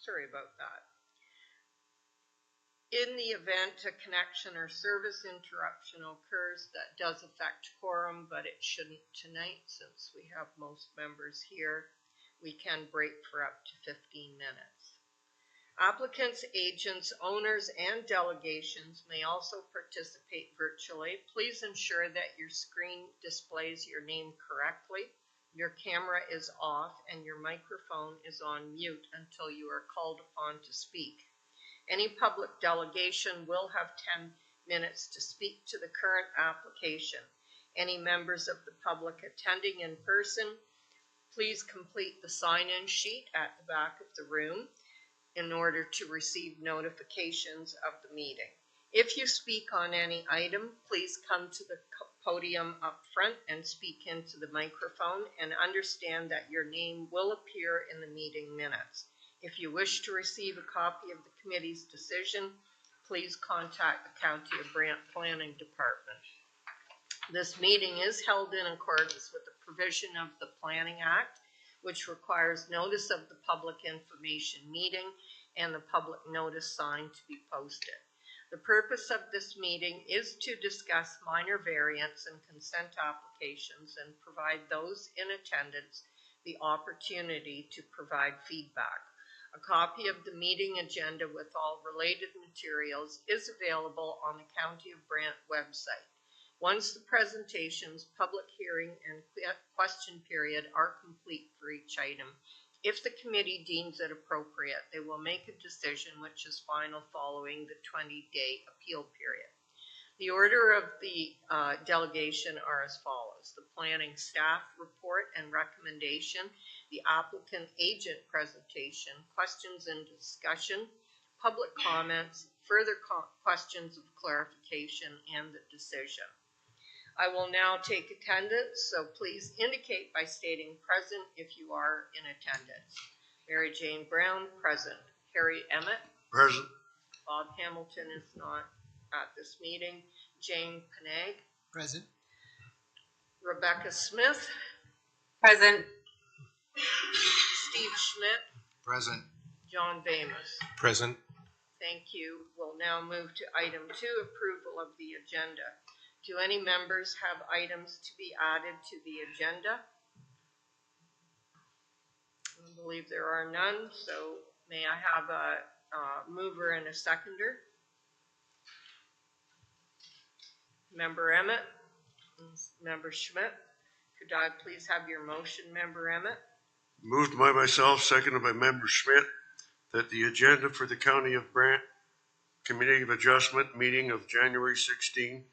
Sorry about that. In the event a connection or service interruption occurs, that does affect quorum, but it shouldn't tonight since we have most members here. We can break for up to 15 minutes. Applicants, agents, owners, and delegations may also participate virtually. Please ensure that your screen displays your name correctly, your camera is off, and your microphone is on mute until you are called upon to speak. Any public delegation will have 10 minutes to speak to the current application. Any members of the public attending in person, please complete the sign-in sheet at the back of the room in order to receive notifications of the meeting. If you speak on any item, please come to the podium up front and speak into the microphone, and understand that your name will appear in the meeting minutes. If you wish to receive a copy of the committee's decision, please contact the County of Brant Planning Department. This meeting is held in accordance with the provision of the Planning Act, which requires notice of the public information meeting and the public notice sign to be posted. The purpose of this meeting is to discuss minor variance and consent applications and provide those in attendance the opportunity to provide feedback. A copy of the meeting agenda with all related materials is available on the County of Brant website. Once the presentations, public hearing, and question period are complete for each item, if the committee deems it appropriate, they will make a decision which is final following the 20-day appeal period. The order of the delegation are as follows: the planning staff report and recommendation, the applicant agent presentation, questions and discussion, public comments, further questions of clarification, and the decision. I will now take attendance, so please indicate by stating present if you are in attendance. Mary Jane Brown, present. Harry Emmett, present. Bob Hamilton is not at this meeting. Jane Panag, present. Rebecca Smith, present. Steve Schmidt, Present. John Bamus. Present. Thank you. We'll now move to item 2, approval of the agenda. Do any members have items to be added to the agenda? I believe there are none, so may I have a mover and a seconder? Member Emmett, Member Schmidt, could I please have your motion, Member Emmett? Moved by myself, seconded by Member Schmidt, that the agenda for the County of Brant Committee of Adjustment meeting of January 16,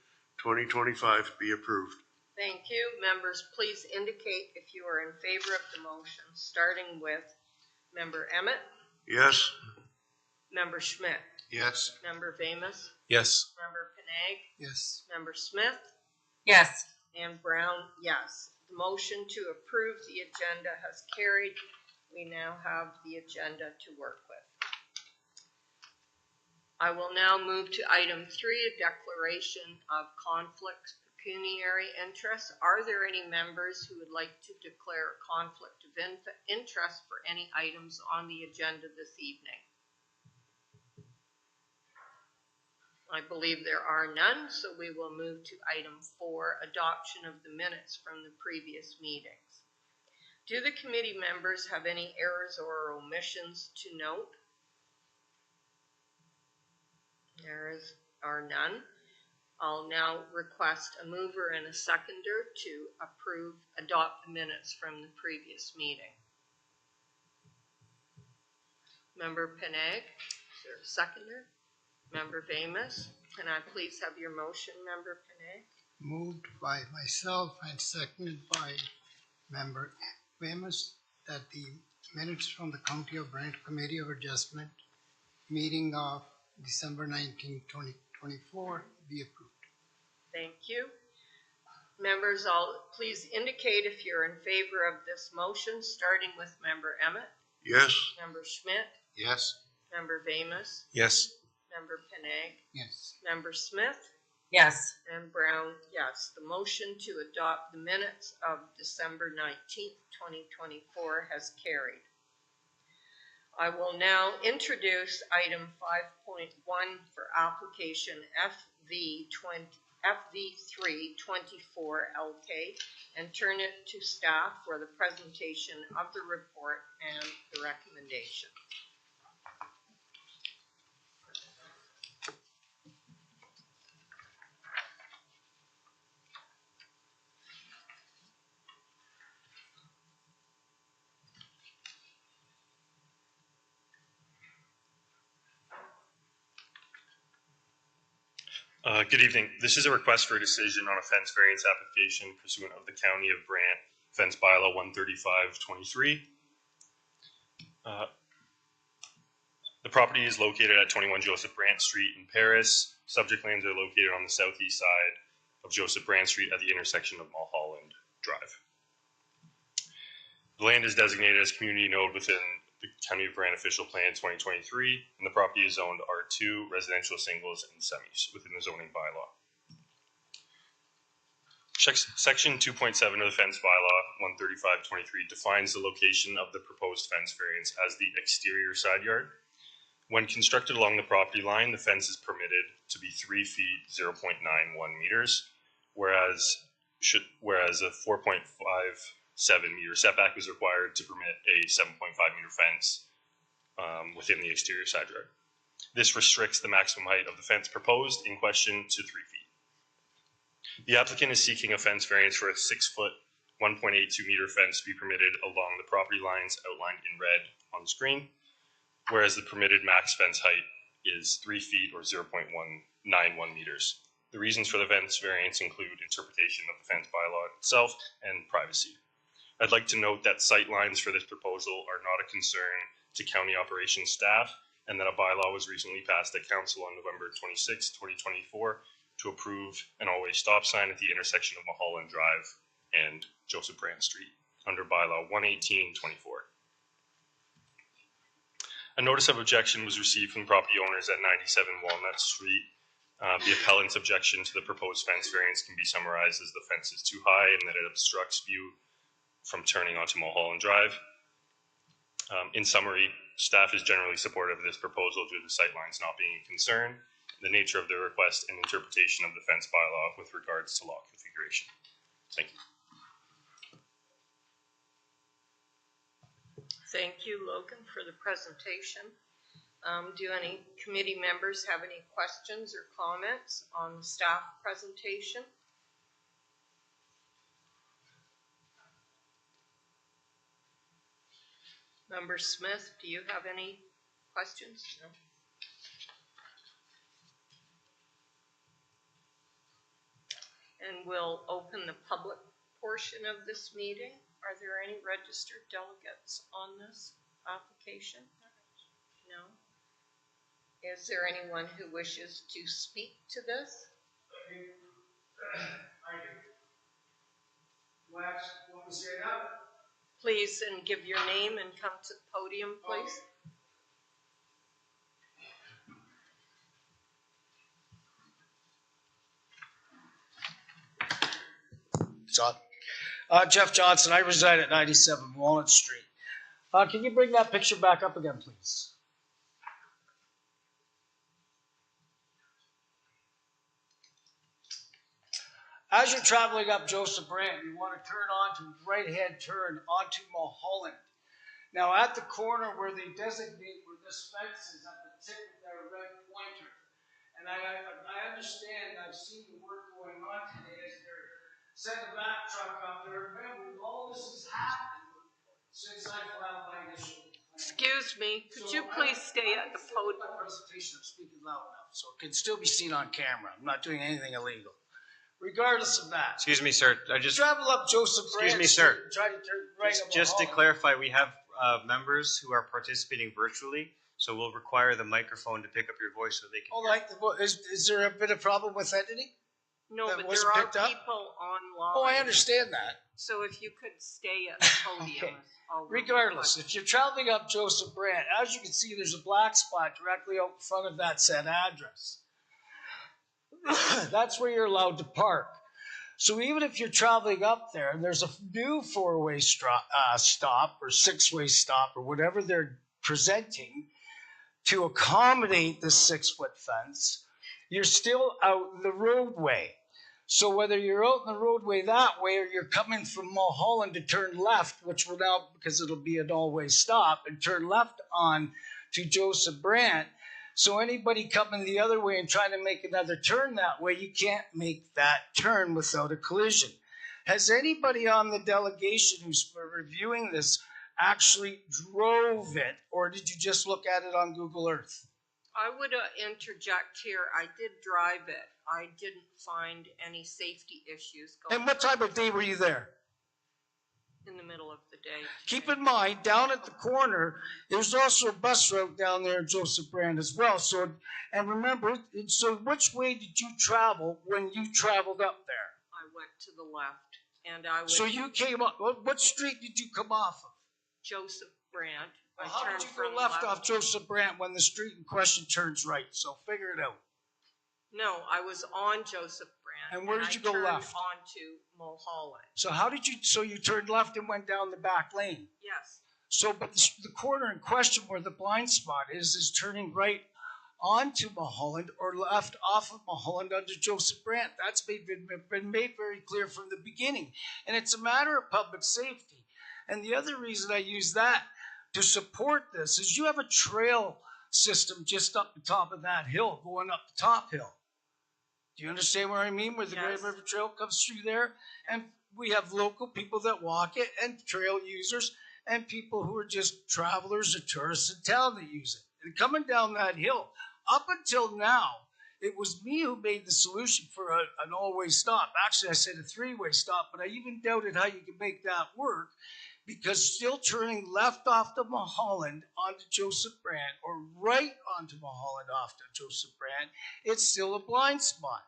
2025 be approved. Thank you. Members, please indicate if you are in favor of the motion, starting with Member Emmett. Yes. Member Schmidt. Yes. Member Vamus. Yes. Member Panag. Yes. Member Smith. Yes. And Brown, yes. The motion to approve the agenda has carried. We now have the agenda to work with. I will now move to item 3, a declaration of conflict pecuniary interest. Are there any members who would like to declare a conflict of interest for any items on the agenda this evening? I believe there are none, so we will move to item 4, adoption of the minutes from the previous meetings. Do the committee members have any errors or omissions to note? There are none. I'll now request a mover and a seconder to adopt the minutes from the previous meeting. Member Panag, is there a seconder? Member Vamus, can I please have your motion, Member Panag? Moved by myself and seconded by Member Vamus that the minutes from the County of Brant Committee of Adjustment meeting of December 19, 2024 be approved. Thank you. Members, please indicate if you're in favor of this motion, starting with Member Emmett. Yes. Member Schmidt. Yes. Member Vamus. Yes. Member Panag. Yes. Member Smith. Yes. And Brown, yes. The motion to adopt the minutes of December 19th, 2024 has carried. I will now introduce item 5.1 for application FV324 LK and turn it to staff for the presentation of the report and the recommendation. Good evening. This is a request for a decision on a fence variance application pursuant of the County of Brant Fence Bylaw 135-23. The property is located at 21 Joseph Brant Street in Paris. Subject lands are located on the southeast side of Joseph Brant Street at the intersection of Mulholland Drive. The land is designated as community node within the County of Brant Official Plan 2023, and the property is zoned R2, residential singles and semis within the zoning bylaw. Section 2.7 of the fence bylaw 135-23 defines the location of the proposed fence variance as the exterior side yard. When constructed along the property line, the fence is permitted to be 3 feet 0.91 meters, whereas a 4.57 meter setback was required to permit a 7.5 meter fence within the exterior side yard. This restricts the maximum height of the fence proposed in question to 3 feet. The applicant is seeking a fence variance for a 6-foot, 1.82 meter fence to be permitted along the property lines outlined in red on the screen, whereas the permitted max fence height is 3 feet or 0.191 meters. The reasons for the fence variance include interpretation of the fence bylaw itself and privacy. I'd like to note that sight lines for this proposal are not a concern to county operations staff, and that a bylaw was recently passed at council on November 26, 2024 to approve an always stop sign at the intersection of Mulholland Drive and Joseph Brant Street under bylaw 118-24. A notice of objection was received from property owners at 97 Walnut Street. The appellant's objection to the proposed fence variance can be summarized as the fence is too high and that it obstructs view from turning onto Mulholland Drive. In summary, staff is generally supportive of this proposal due to the sightlines not being a concern, the nature of the request, and interpretation of the fence bylaw with regards to lot configuration. Thank you. Thank you, Logan, for the presentation. Do any committee members have any questions or comments on the staff presentation? Member Smith, do you have any questions? No. And we'll open the public portion of this meeting. Are there any registered delegates on this application? No. Is there anyone who wishes to speak to this? Please, and give your name and come to the podium, please. Jeff Johnson. I reside at 97 Walnut Street. Can you bring that picture back up again, please? As you're traveling up Joseph Brant, you want to turn onto right-hand turn onto Mulholland. Now, at the corner where they designate where this fence is at the tip of their red pointer, and I understand, I've seen the work going on today as they're setting the back truck up there. Remember, all this has happened since I filed my initial plan. Excuse me, could you please stay at the podium? My presentation, I'm speaking loud enough, so it can still be seen on camera. I'm not doing anything illegal. Regardless of that. Excuse me, sir. Travel up Joseph Brant. Excuse me, sir. Try to turn right up Just to Mulholland. clarify, we have members who are participating virtually, so we'll require the microphone to pick up your voice so they can. Oh, like, is there a bit of problem with editing? No, That but wasn't there are picked up? people online. Oh, I understand that. So if you could stay at the podium. Okay. I'll Regardless, request. if you're traveling up Joseph Brant, as you can see, there's a black spot directly out in front of that said address. That's where you're allowed to park. So even if you're traveling up there and there's a new four-way stop or six-way stop or whatever they're presenting to accommodate the 6-foot fence, you're still out in the roadway. So whether you're out in the roadway that way or you're coming from Mulholland to turn left, which will now, because it'll be an all-way stop, and turn left on to Joseph Brandt, so anybody coming the other way and trying to make another turn that way, you can't make that turn without a collision. Has anybody on the delegation who's reviewing this actually drove it, or did you just look at it on Google Earth? I would interject here. I did drive it. I didn't find any safety issues going And what time of day were you there? in the middle of the day. Keep in mind, down at the corner, there's also a bus route down there in Joseph Brand as well. So, and remember, so which way did you travel when you traveled up there? I went to the left, and I was So you came up, what street did you come off of? Joseph Brandt. I How turned did you go from left off Joseph Brandt when the street in question turns right? So figure it out. No, I was on Joseph Brandt. And where did you go I turned left? onto Mulholland. So how did you, so you turned left and went down the back lane? Yes. So, but the corner in question where the blind spot is turning right onto Mulholland or left off of Mulholland onto Joseph Brandt. That's been made very clear from the beginning. And it's a matter of public safety. And the other reason I use that to support this is you have a trail system just up the top of that hill, going up the top hill. Do you understand what I mean? Where the Yes. Great River Trail comes through there? And we have local people that walk it and trail users and people who are just travelers or tourists in town that use it. And coming down that hill, up until now, it was me who made the solution for an all-way stop. Actually, I said a 3-way stop, but I even doubted how you could make that work because still turning left off to Mulholland onto Joseph Brandt or right onto Mulholland off to Joseph Brandt, it's still a blind spot.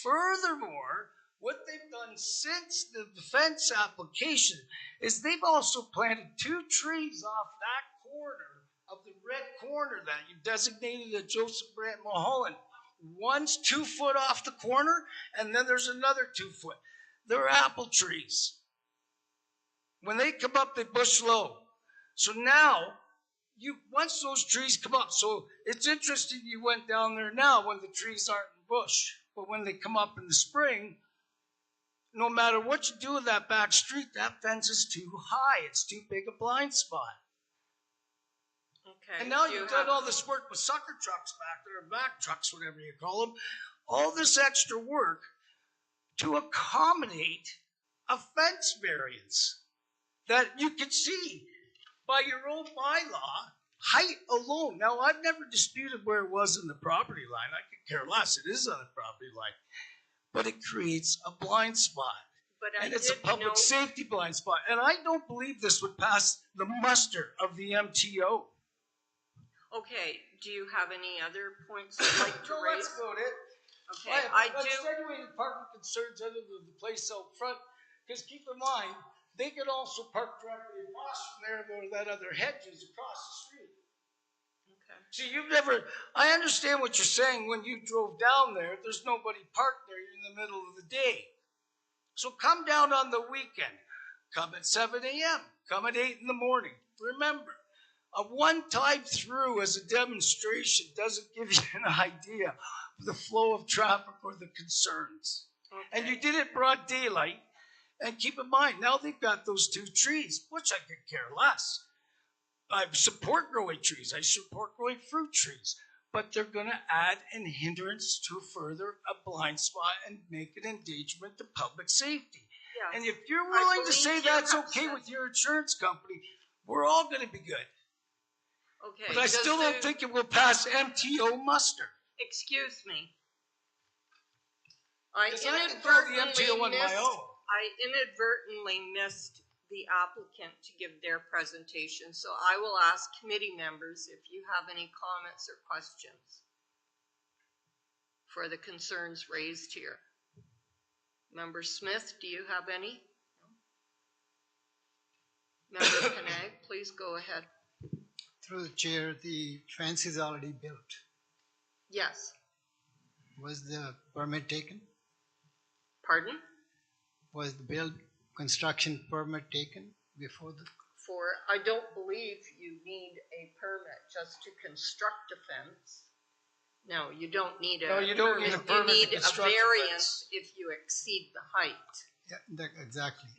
Furthermore, what they've done since the fence application is they've also planted 2 trees off that corner of the red corner that you designated as Joseph Brandt Mulholland. One's 2 foot off the corner, and then there's another 2 foot. They're apple trees. When they come up, they bush low. So now, once those trees come up, so it's interesting you went down there now when the trees aren't in bush. But when they come up in the spring, no matter what you do in that back street, that fence is too high. It's too big a blind spot. Okay. And now Do you've you done have- all this work with sucker trucks back there, back trucks, whatever you call them, all this extra work to accommodate a fence variance that you can see by your own bylaw, height alone. Now, I've never disputed where it was in the property line. I could care less. It is on the property line. But it creates a blind spot. But I And it's a did public note- safety blind spot. And I don't believe this would pass the muster of the MTO. Okay, do you have any other points you'd like to No, raise? that's about it. Okay, I do. Extenuating parking concerns other than the place out front, because keep in mind, they could also park directly across from there where that other hedge is across the street. Okay. See, I understand what you're saying when you drove down there, there's nobody parked there in the middle of the day. So come down on the weekend. Come at 7 a.m. Come at 8 in the morning. Remember, a one-time through as a demonstration doesn't give you an idea of the flow of traffic or the concerns. And you did it broad daylight. And keep in mind, now they've got those 2 trees, which I could care less. I support growing trees. I support growing fruit trees. But they're going to add an hindrance to further a blind spot and make an endangerment to public safety. Yes. And if you're willing to believe say you that's have okay said- with your insurance company, we're all going to be good. Okay. But I does still don't the- think it will pass MTO muster. Excuse me. I Because I can call the MTO on my missed. own. I inadvertently missed the applicant to give their presentation, so I will ask committee members if you have any comments or questions for the concerns raised here. Member Smith, do you have any? No? Member Panag, please go ahead. Through the chair, the fence is already built. Yes, Was the permit taken? pardon? Was the construction permit taken before the I don't believe you need a permit just to construct a fence. No, you don't need a No, you don't need a permit to You need a construct a variance fence. if you exceed the height. Yeah, exactly.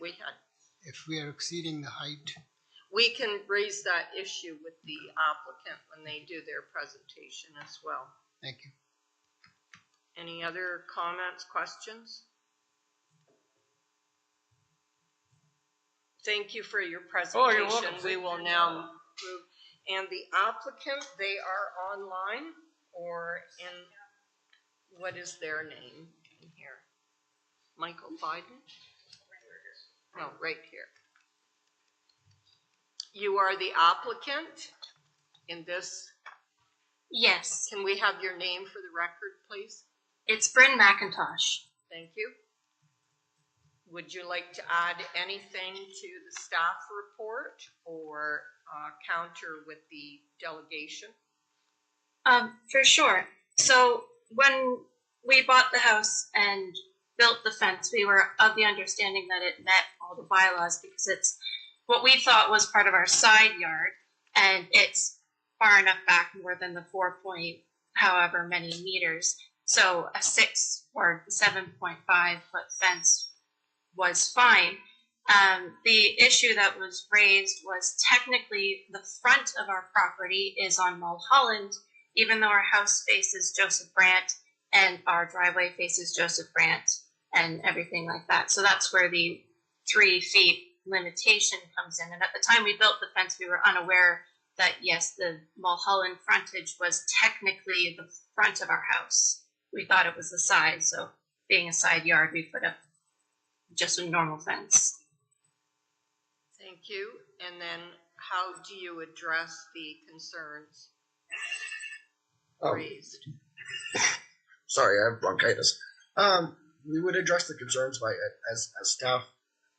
If we are exceeding the height, We can raise that issue with the applicant when they do their presentation as well. thank you. Any other comments, questions? Thank you for your Oh, presentation. you're welcome. We will now move. And the applicant, they are online or in, what is their name in here? Michael Biden? No, right here. You are the applicant in this. Yes, Can we have your name for the record, please? it's Bryn McIntosh. Thank you. Would you like to add anything to the staff report or counter with the delegation? For sure. So when we bought the house and built the fence, we were of the understanding that it met all the bylaws because it's what we thought was part of our side yard, and it's far enough back, more than the 4 point however many meters. So a 6 or 7.5 foot fence was fine. The issue that was raised was technically the front of our property is on Mulholland, even though our house faces Joseph Brandt and our driveway faces Joseph Brandt and everything like that. So that's where the 3 feet limitation comes in. And at the time we built the fence, we were unaware that yes, the Mulholland frontage was technically the front of our house. We thought it was the side, so being a side yard, we put up just a normal fence. Thank you. And then how do you address the concerns raised? Sorry, I have bronchitis. We would address the concerns by, as staff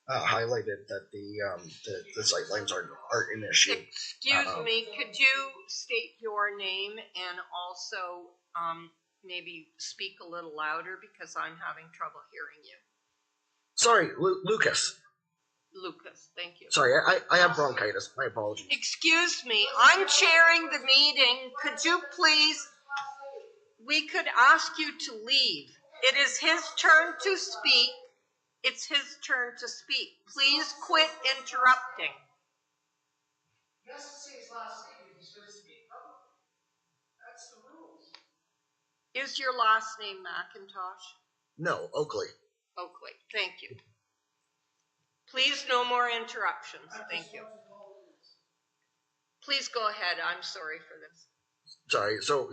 highlighted, that the sight lines aren't an issue. Excuse me, could you state your name and also maybe speak a little louder because I'm having trouble hearing you? Sorry, Lucas. Lucas, thank you. Sorry, I have bronchitis. My apologies. Excuse me, I'm chairing the meeting. Could you please, we could ask you to leave. It is his turn to speak. It's his turn to speak. Please quit interrupting. He has to say his last name if he's going to speak publicly. That's the rules. Is your last name McIntosh? No, Oakley. Oakley, thank you. Please, no more interruptions. Thank you. Please go ahead. I'm sorry for this. Sorry. So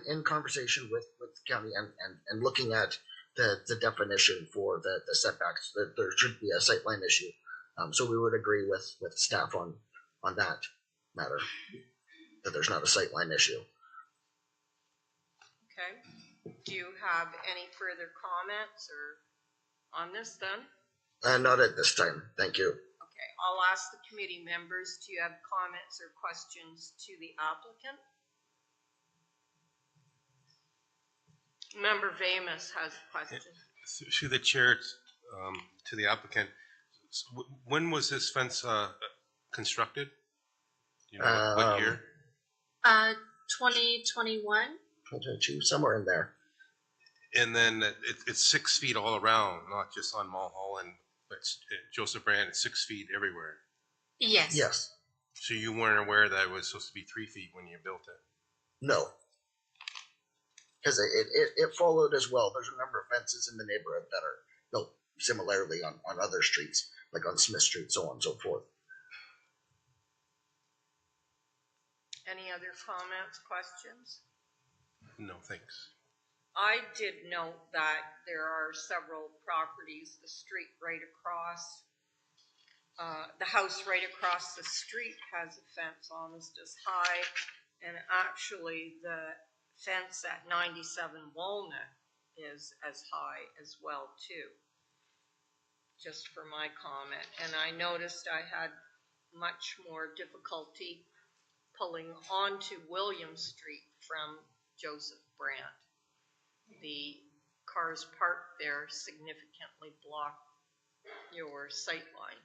in conversation with the county and looking at the definition for the setbacks, that there should be a sightline issue. So we would agree with staff on that matter, that there's not a sightline issue. Okay. Do you have any further comments or on this then? Not at this time. Thank you. Okay, I'll ask the committee members, do you have comments or questions to the applicant? Member Vamus has a question. Through the chair, to the applicant, when was this fence constructed? You know, what year? 2021. 2022, somewhere in there. And then it's 6 feet all around, not just on Mulholland, but Joseph Brandt, it's 6 feet everywhere. Yes. Yes. So you weren't aware that it was supposed to be 3 feet when you built it? No. Because it followed as well. There's a number of fences in the neighborhood that are built similarly on other streets, like on Smith Street, so on and so forth. Any other comments, questions? No, thanks. I did note that there are several properties, the street right across, the house right across the street has a fence almost as high, and actually the fence at 97 Walnut is as high as well too, just for my comment. And I noticed I had much more difficulty pulling onto William Street from Joseph Brandt. The cars parked there significantly block your sight line.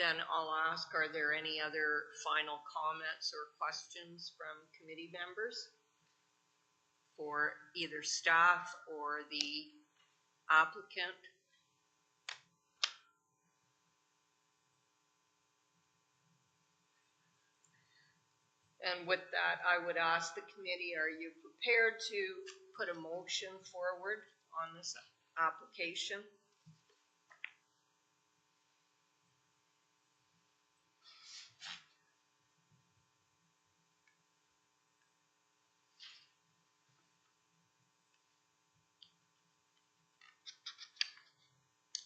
then I'll ask, are there any other final comments or questions from committee members for either staff or the applicant? And with that, I would ask the committee, are you prepared to put a motion forward on this application?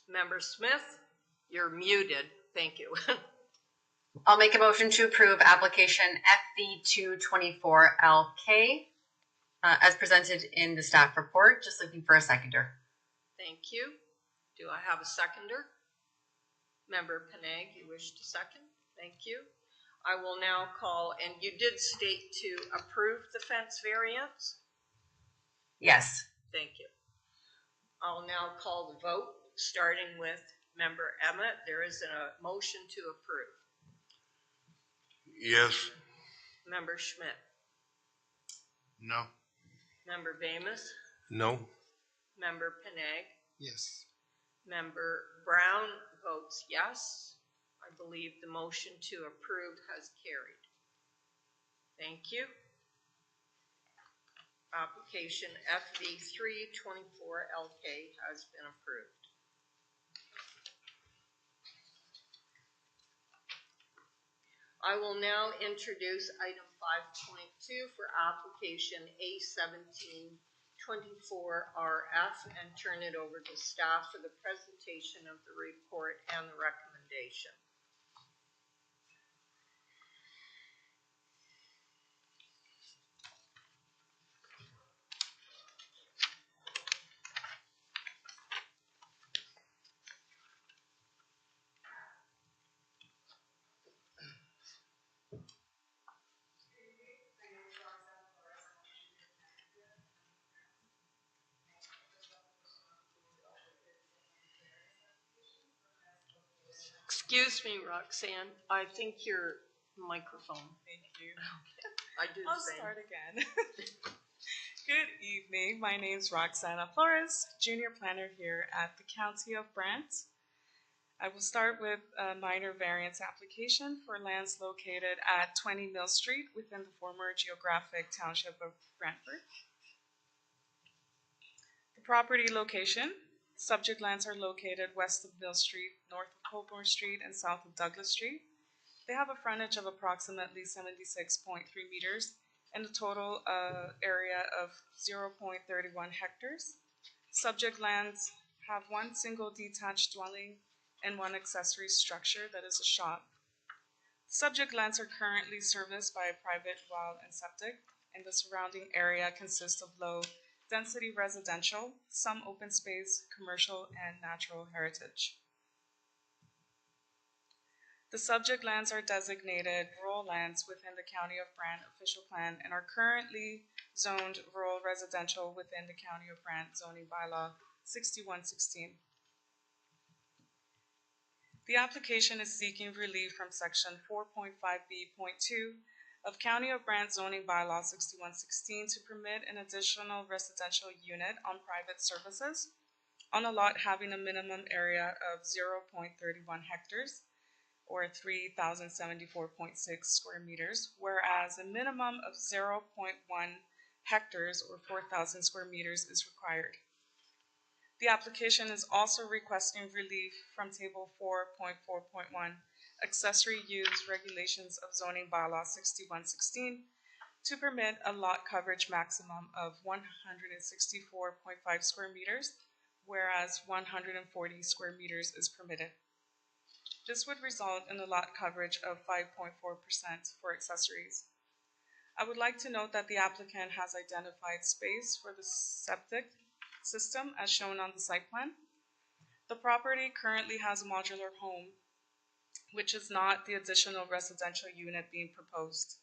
Member Smith, you're muted. Thank you. I'll make a motion to approve application FV224LK as presented in the staff report. Just looking for a seconder. Thank you. Do I have a seconder? Member Panag, you wish to second? Thank you. I will now call, and you did state to approve the fence variance? Yes. Thank you. I'll now call the vote, starting with Member Emmett. There is a motion to approve. Yes. Member Schmidt. No. Member Bamus. No. Member Panag. Yes. Member Brown votes yes. I believe the motion to approve has carried. Thank you. Application FV324LK has been approved. I will now introduce item 5.2 for application A1724RF and turn it over to staff for the presentation of the report and the recommendation. Excuse me, Roxanne. I think your microphone. Thank you. I do the I'll same. start again. Good evening. My name is Roxana Flores, Junior Planner here at the County of Brant. I will start with a minor variance application for lands located at 20 Mill Street within the former geographic township of Brantford. The property location. Subject lands are located west of Mill Street, north of Colborne Street, and south of Douglas Street. They have a frontage of approximately 76.3 meters and a total area of 0.31 hectares. Subject lands have one single detached dwelling and one accessory structure that is a shop. Subject lands are currently serviced by a private well and septic, and the surrounding area consists of low density residential, some open space, commercial, and natural heritage. The subject lands are designated rural lands within the County of Brant official plan and are currently zoned rural residential within the County of Brant zoning bylaw 6116. The application is seeking relief from section 4.5B.2 of County of Brant zoning bylaw 6116 to permit an additional residential unit on private services on a lot having a minimum area of 0.31 hectares or 3,074.6 square meters, whereas a minimum of 0.1 hectares or 4,000 square meters is required. The application is also requesting relief from Table 4.4.1 Accessory Use Regulations of Zoning Bylaw 6116 to permit a lot coverage maximum of 164.5 square meters, whereas 140 square meters is permitted. This would result in a lot coverage of 5.4% for accessories. I would like to note that the applicant has identified space for the septic system as shown on the site plan. The property currently has a modular home, which is not the additional residential unit being proposed.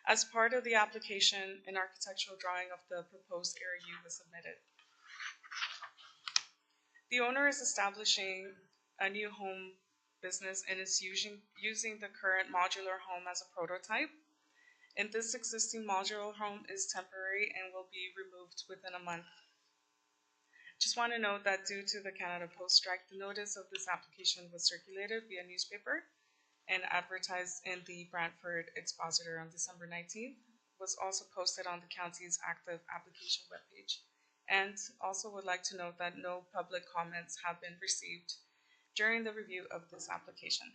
As part of the application, an architectural drawing of the proposed area was submitted. The owner is establishing a new home business and is using the current modular home as a prototype. And this existing modular home is temporary and will be removed within a month. Just want to note that due to the Canada Post strike, the notice of this application was circulated via newspaper and advertised in the Brantford Expositor on December 19th, was also posted on the county's active application webpage. And also would like to note that no public comments have been received during the review of this application.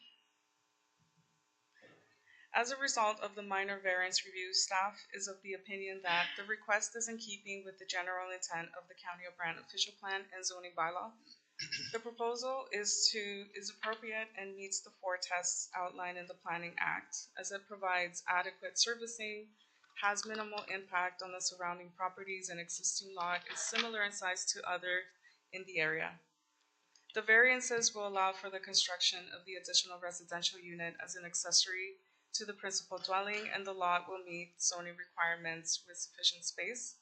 As a result of the minor variance review, staff is of the opinion that the request is in keeping with the general intent of the County of Brant official plan and zoning bylaw. The proposal is appropriate and meets the 4 tests outlined in the Planning Act, as it provides adequate servicing, has minimal impact on the surrounding properties, and existing lot is similar in size to other in the area. The variances will allow for the construction of the additional residential unit as an accessory to the principal dwelling, and the lot will meet zoning requirements with sufficient space.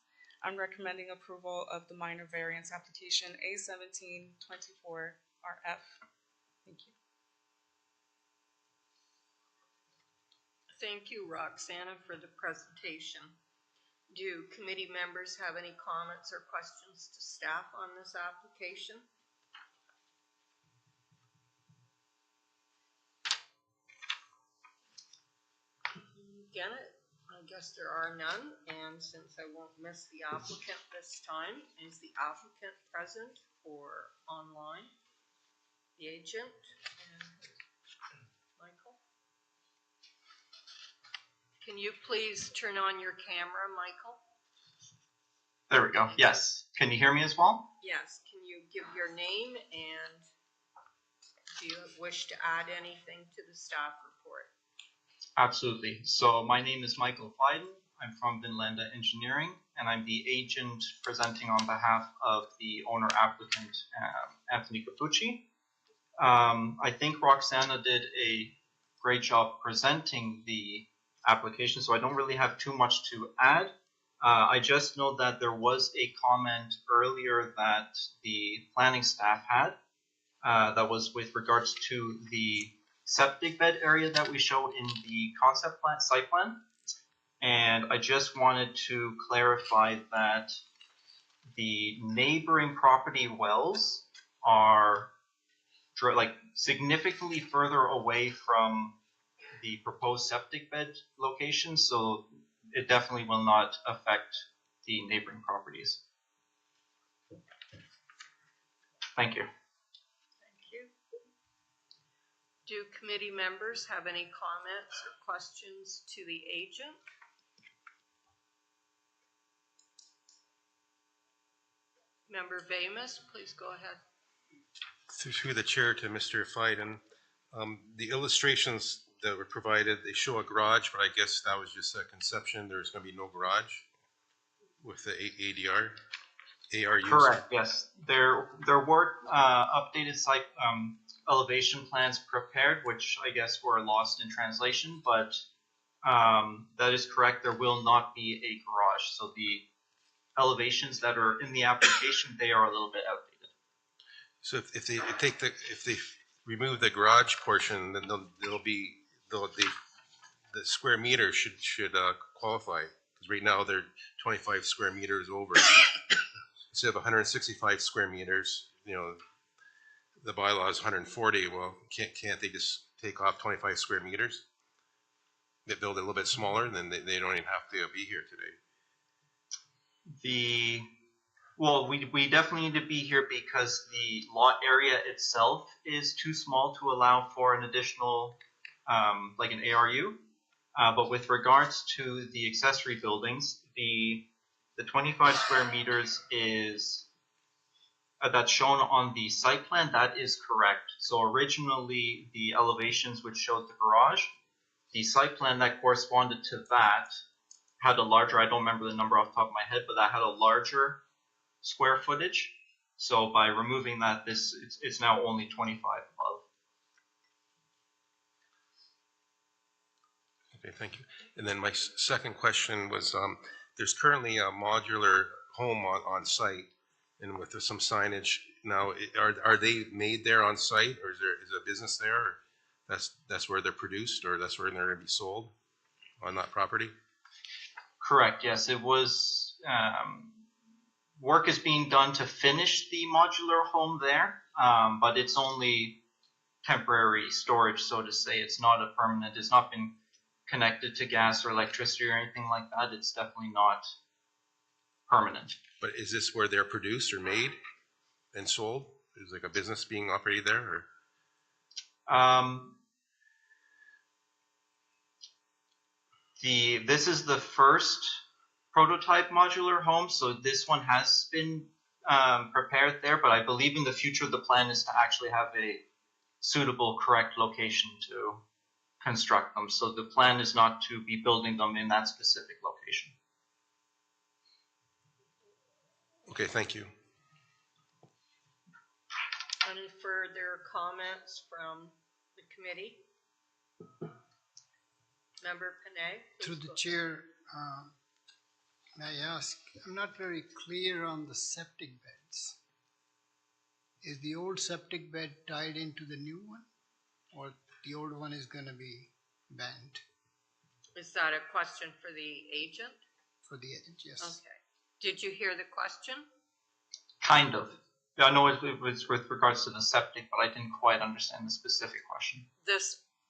I'm recommending approval of the minor variance application A1724RF. Thank you. Thank you, Roxana, for the presentation. Do committee members have any comments or questions to staff on this application? Janet, I guess there are none, and since I won't miss the applicant this time, is the applicant present or online? The agent and Michael? Can you please turn on your camera, Michael? There we go. Yes. Can you hear me as well? Yes. Can you give your name and do you wish to add anything to the staff report? Absolutely. So my name is Michael Feiden. I'm from Vinlanda Engineering, and I'm the agent presenting on behalf of the owner applicant, Anthony Capucci. I think Roxana did a great job presenting the application, so I don't really have too much to add. I just know that there was a comment earlier that the planning staff had that was with regards to the septic bed area that we show in the concept plan, site plan. And I just wanted to clarify that the neighboring property wells are like significantly further away from the proposed septic bed location, so it definitely will not affect the neighboring properties. Thank you. Do committee members have any comments or questions to the agent? Member Vamus, please go ahead. Through the chair to Mr. Feiden, the illustrations that were provided, they show a garage, but I guess that was just a conception. There's going to be no garage with the ADR, ARUs. Correct. Yes, there were updated site elevation plans prepared, which I guess were lost in translation, but that is correct. There will not be a garage. So the elevations that are in the application, they are a little bit outdated. So if they remove the garage portion, then the square meter should qualify. Because right now they're 25 square meters over. Instead of 165 square meters, you know, the bylaw is 140. Well, can't they just take off 25 square meters? They build it a little bit smaller, then they don't even have to be here today. Well, we definitely need to be here because the lot area itself is too small to allow for an additional, like an ARU. But with regards to the accessory buildings, the 25 square meters is that's shown on the site plan. That is correct. So originally the elevations which showed the garage, the site plan that corresponded to that had a larger, I don't remember the number off the top of my head, but that had a larger square footage. So by removing that, it's now only 25 above. Okay, thank you. And then my second question was, there's currently a modular home on site. and with some signage. Now, are they made there on site, or is a business there? Or that's where they're produced, or that's where they're going to be sold on that property? Correct, yes. It was, work is being done to finish the modular home there, but it's only temporary storage, so to say. It's not a permanent, it's not been connected to gas or electricity or anything like that. It's definitely not permanent. But is this where they're produced or made and sold? Is like a business being operated there, or? This is the first prototype modular home, so this one has been prepared there, but I believe in the future the plan is to actually have a suitable, correct location to construct them. So the plan is not to be building them in that specific location. Okay, thank you. Any further comments from the committee? Member Panay? Through the chair, may I ask, I'm not very clear on the septic beds. Is the old septic bed tied into the new one, or the old one is going to be banned? Is that a question for the agent? For the agent, yes. Okay. Did you hear the question? Kind of. I know it was with regards to the septic, but I didn't quite understand the specific question.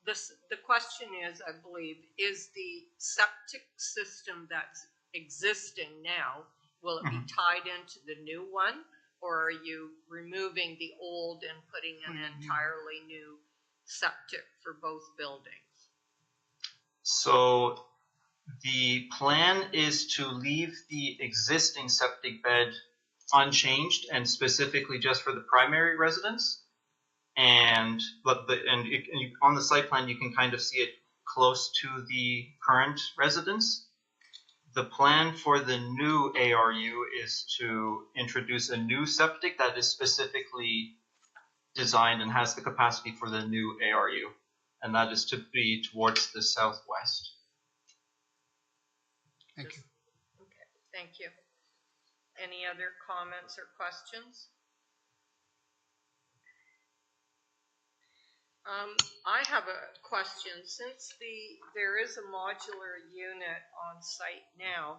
The question is, I believe, is the septic system that's existing now, will it be tied into the new one, or are you removing the old and putting an entirely new septic for both buildings? So the plan is to leave the existing septic bed unchanged and specifically just for the primary residence. And on the site plan, you can kind of see it close to the current residence. The plan for the new ARU is to introduce a new septic that is specifically designed and has the capacity for the new ARU, and that is to be towards the southwest. Thank you. Okay, thank you. Any other comments or questions? I have a question. Since there is a modular unit on site now,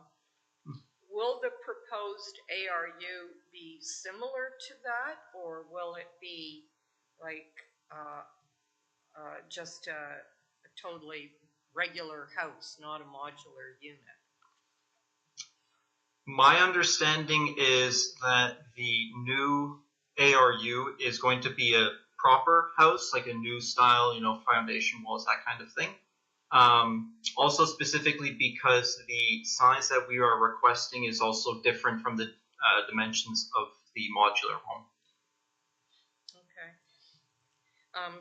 will the proposed ARU be similar to that, or will it be like just a totally regular house, not a modular unit? My understanding is that the new ARU is going to be a proper house, like a new style, foundation walls, that kind of thing. Also specifically because the size that we are requesting is also different from the dimensions of the modular home. Okay.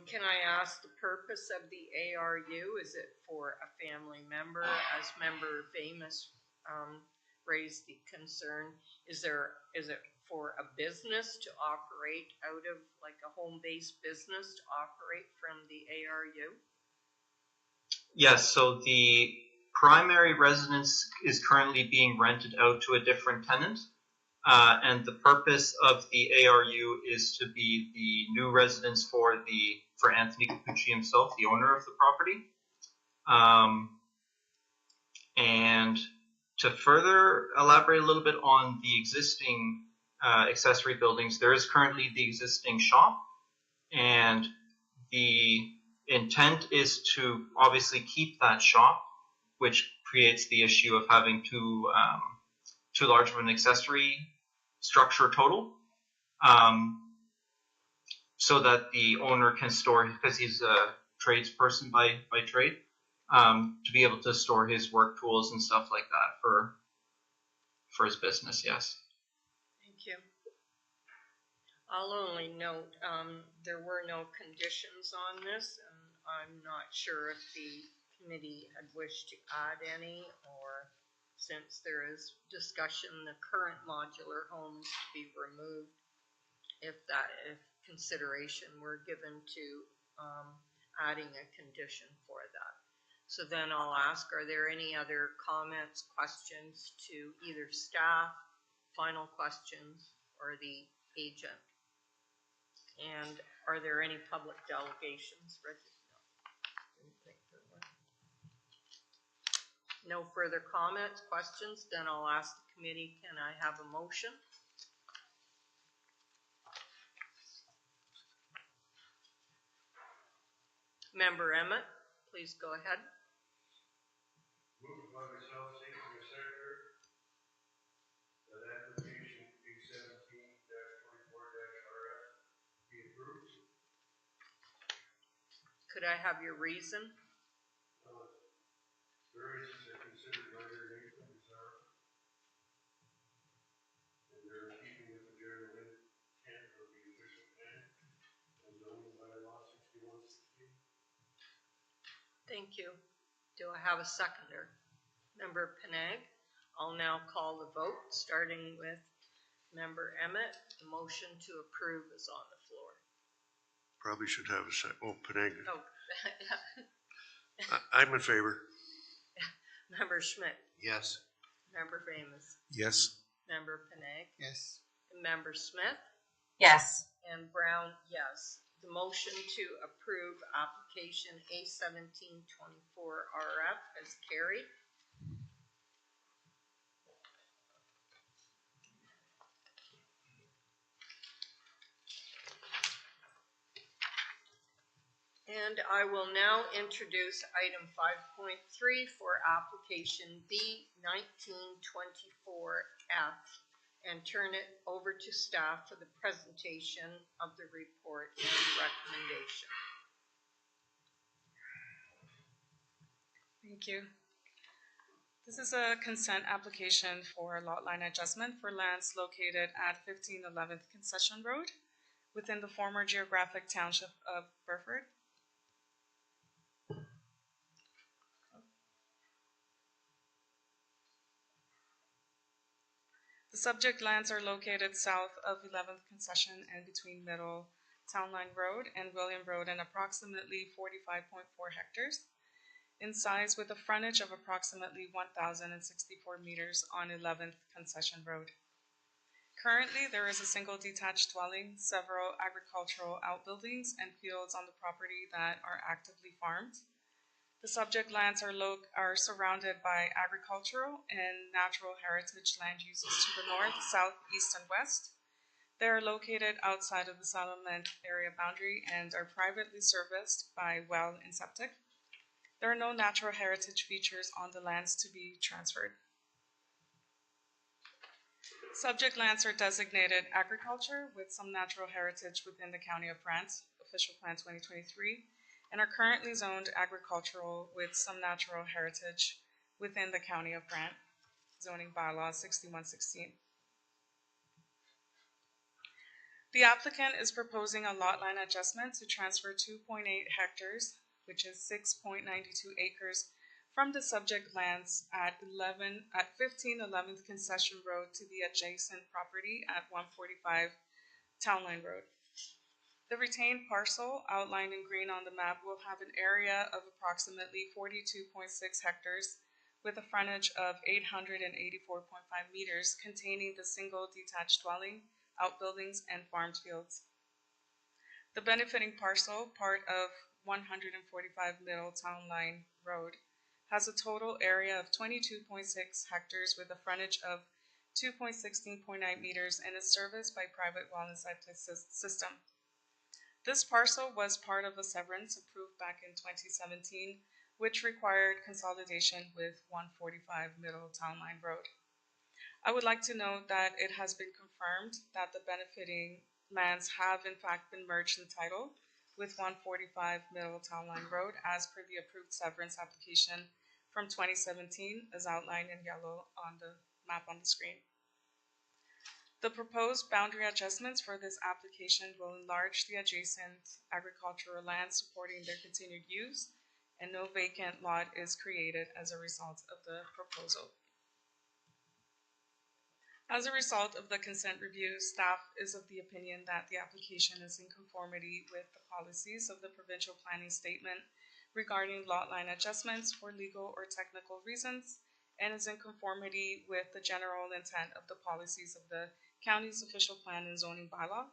Can I ask the purpose of the ARU? Is it for a family member? As Member Famous raised the concern, is it for a business to operate out of, like a home-based business to operate from the ARU? Yes, so the primary residence is currently being rented out to a different tenant, and the purpose of the ARU is to be the new residence for Anthony Capucci himself, the owner of the property. And to further elaborate a little bit on the existing accessory buildings, there is currently the existing shop, and the intent is to obviously keep that shop, which creates the issue of having too large of an accessory structure total, so that the owner can store, because he's a tradesperson by trade, to be able to store his work tools and stuff like that for his business. Yes. Thank you. I'll only note there were no conditions on this, and I'm not sure if the committee had wished to add any, or since there is discussion the current modular homes to be removed, if consideration were given to adding a condition for that. So then I'll ask, are there any other comments, questions to either staff, final questions, or the agent. And are there any public delegations, Reggie? No. Didn't think there were. No further comments, questions, then I'll ask the committee, can I have a motion? Member Emmett, please go ahead. Moved by myself, second by Secretary, that application A17-24-RF be approved. Could I have your reason? Variances are considered minor in nature and desirable, and they're in keeping with the general intent of the official plan and zoning bylaw 6116. Thank you. Do I have a seconder? Member Penag, I'll now call the vote, starting with Member Emmett. The motion to approve is on the floor. Probably should have a second. Oh, Penang. Oh, I'm in favor. Member Schmidt, Yes. Member Famous, Yes. Member Penag, Yes. Member Smith, Yes. and Brown, yes. The motion to approve application A1724RF has carried. And I will now introduce item 5.3 for application B1924F and turn it over to staff for the presentation of the report and recommendation. Thank you. This is a consent application for lot line adjustment for lands located at 15 11th Concession Road within the former geographic township of Burford. The subject lands are located south of 11th Concession and between Middle Town Line Road and William Road and approximately 45.4 hectares in size with a frontage of approximately 1,064 meters on 11th Concession Road. Currently, there is a single detached dwelling, several agricultural outbuildings, and fields on the property that are actively farmed. The subject lands are surrounded by agricultural and natural heritage land uses to the north, south, east, and west. They are located outside of the settlement area boundary and are privately serviced by well and septic. There are no natural heritage features on the lands to be transferred. Subject lands are designated agriculture with some natural heritage within the County of Brant, Official Plan 2023, and are currently zoned agricultural with some natural heritage within the County of Brant, Zoning Bylaw 6116. The applicant is proposing a lot line adjustment to transfer 2.8 hectares, which is 6.92 acres, from the subject lands at 15 11th Concession Road to the adjacent property at 145 Town Line Road. The retained parcel, outlined in green on the map, will have an area of approximately 42.6 hectares with a frontage of 884.5 meters containing the single detached dwelling, outbuildings, and farmed fields. The benefiting parcel, part of 145 Middle Town Line Road, has a total area of 22.6 hectares with a frontage of 2.16.9 meters and is serviced by private well and septic system. This parcel was part of a severance approved back in 2017, which required consolidation with 145 Middle Town Line Road. I would like to note that it has been confirmed that the benefiting lands have in fact been merged in title with 145 Middle Town Line Road as per the approved severance application from 2017 as outlined in yellow on the map on the screen. The proposed boundary adjustments for this application will enlarge the adjacent agricultural land supporting their continued use, and no vacant lot is created as a result of the proposal. As a result of the consent review, staff is of the opinion that the application is in conformity with the policies of the provincial planning statement regarding lot line adjustments for legal or technical reasons and is in conformity with the general intent of the policies of the county's official plan and zoning bylaw.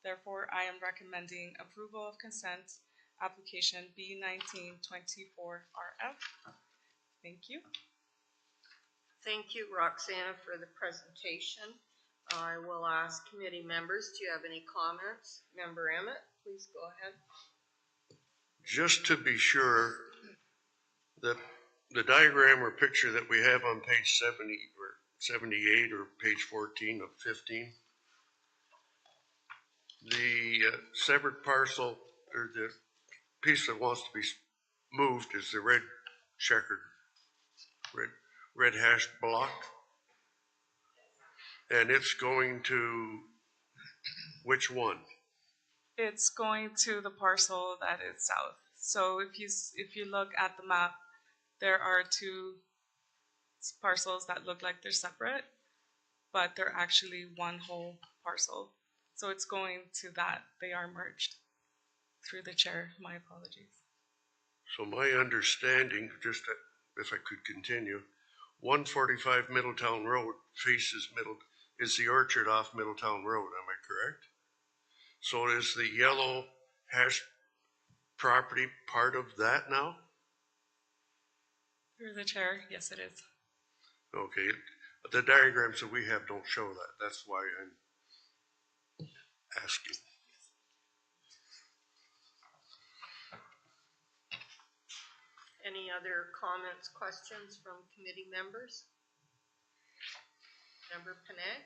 Therefore, I am recommending approval of consent application B1924RF. Thank you. Thank you, Roxana, for the presentation. I will ask committee members, do you have any comments? Member Emmett, please go ahead. Just to be sure that the diagram or picture that we have on page 70 or 78 or page 14 of 15, the severed parcel or the piece that wants to be moved is the red checkered, red hashed block. And it's going to which one? It's going to the parcel that is south. So if you look at the map, there are two parcels that look like they're separate, but they're actually one whole parcel. So it's going to that. They are merged. Through the chair, my apologies. So my understanding, just if I could continue, 145 Middletown Road faces is the orchard off Middletown Road, am I correct? So is the yellow hash property part of that now? Through the chair, yes it is. Okay, the diagrams that we have don't show that. That's why I'm asking. Any other comments, questions from committee members? Member Panay,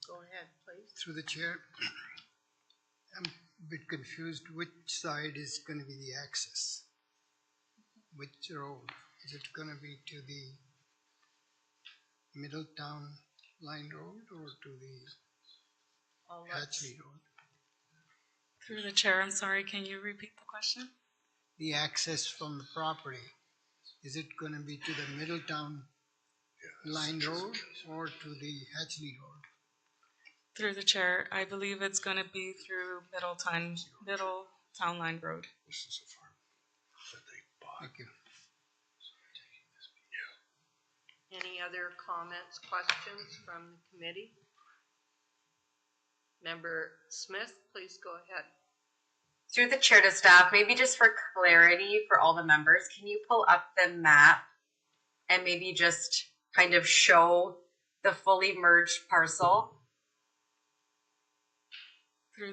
go ahead, please. Through the chair, I'm a bit confused. Which side is going to be the access? Which road? Is it going to be to the Middletown Line Road or to the Hatchley Road? Through the chair, I'm sorry, can you repeat the question? The access from the property, is it going to be to the Middletown Line Road or to the Hatchley Road? Through the chair, I believe it's going to be through Middletown Line Road. This is a farm that they bought. Thank you. Any other comments, questions from the committee? Member Smith, please go ahead. Through the chair to staff, maybe just for clarity for all the members, can you pull up the map and maybe just kind of show the fully merged parcel?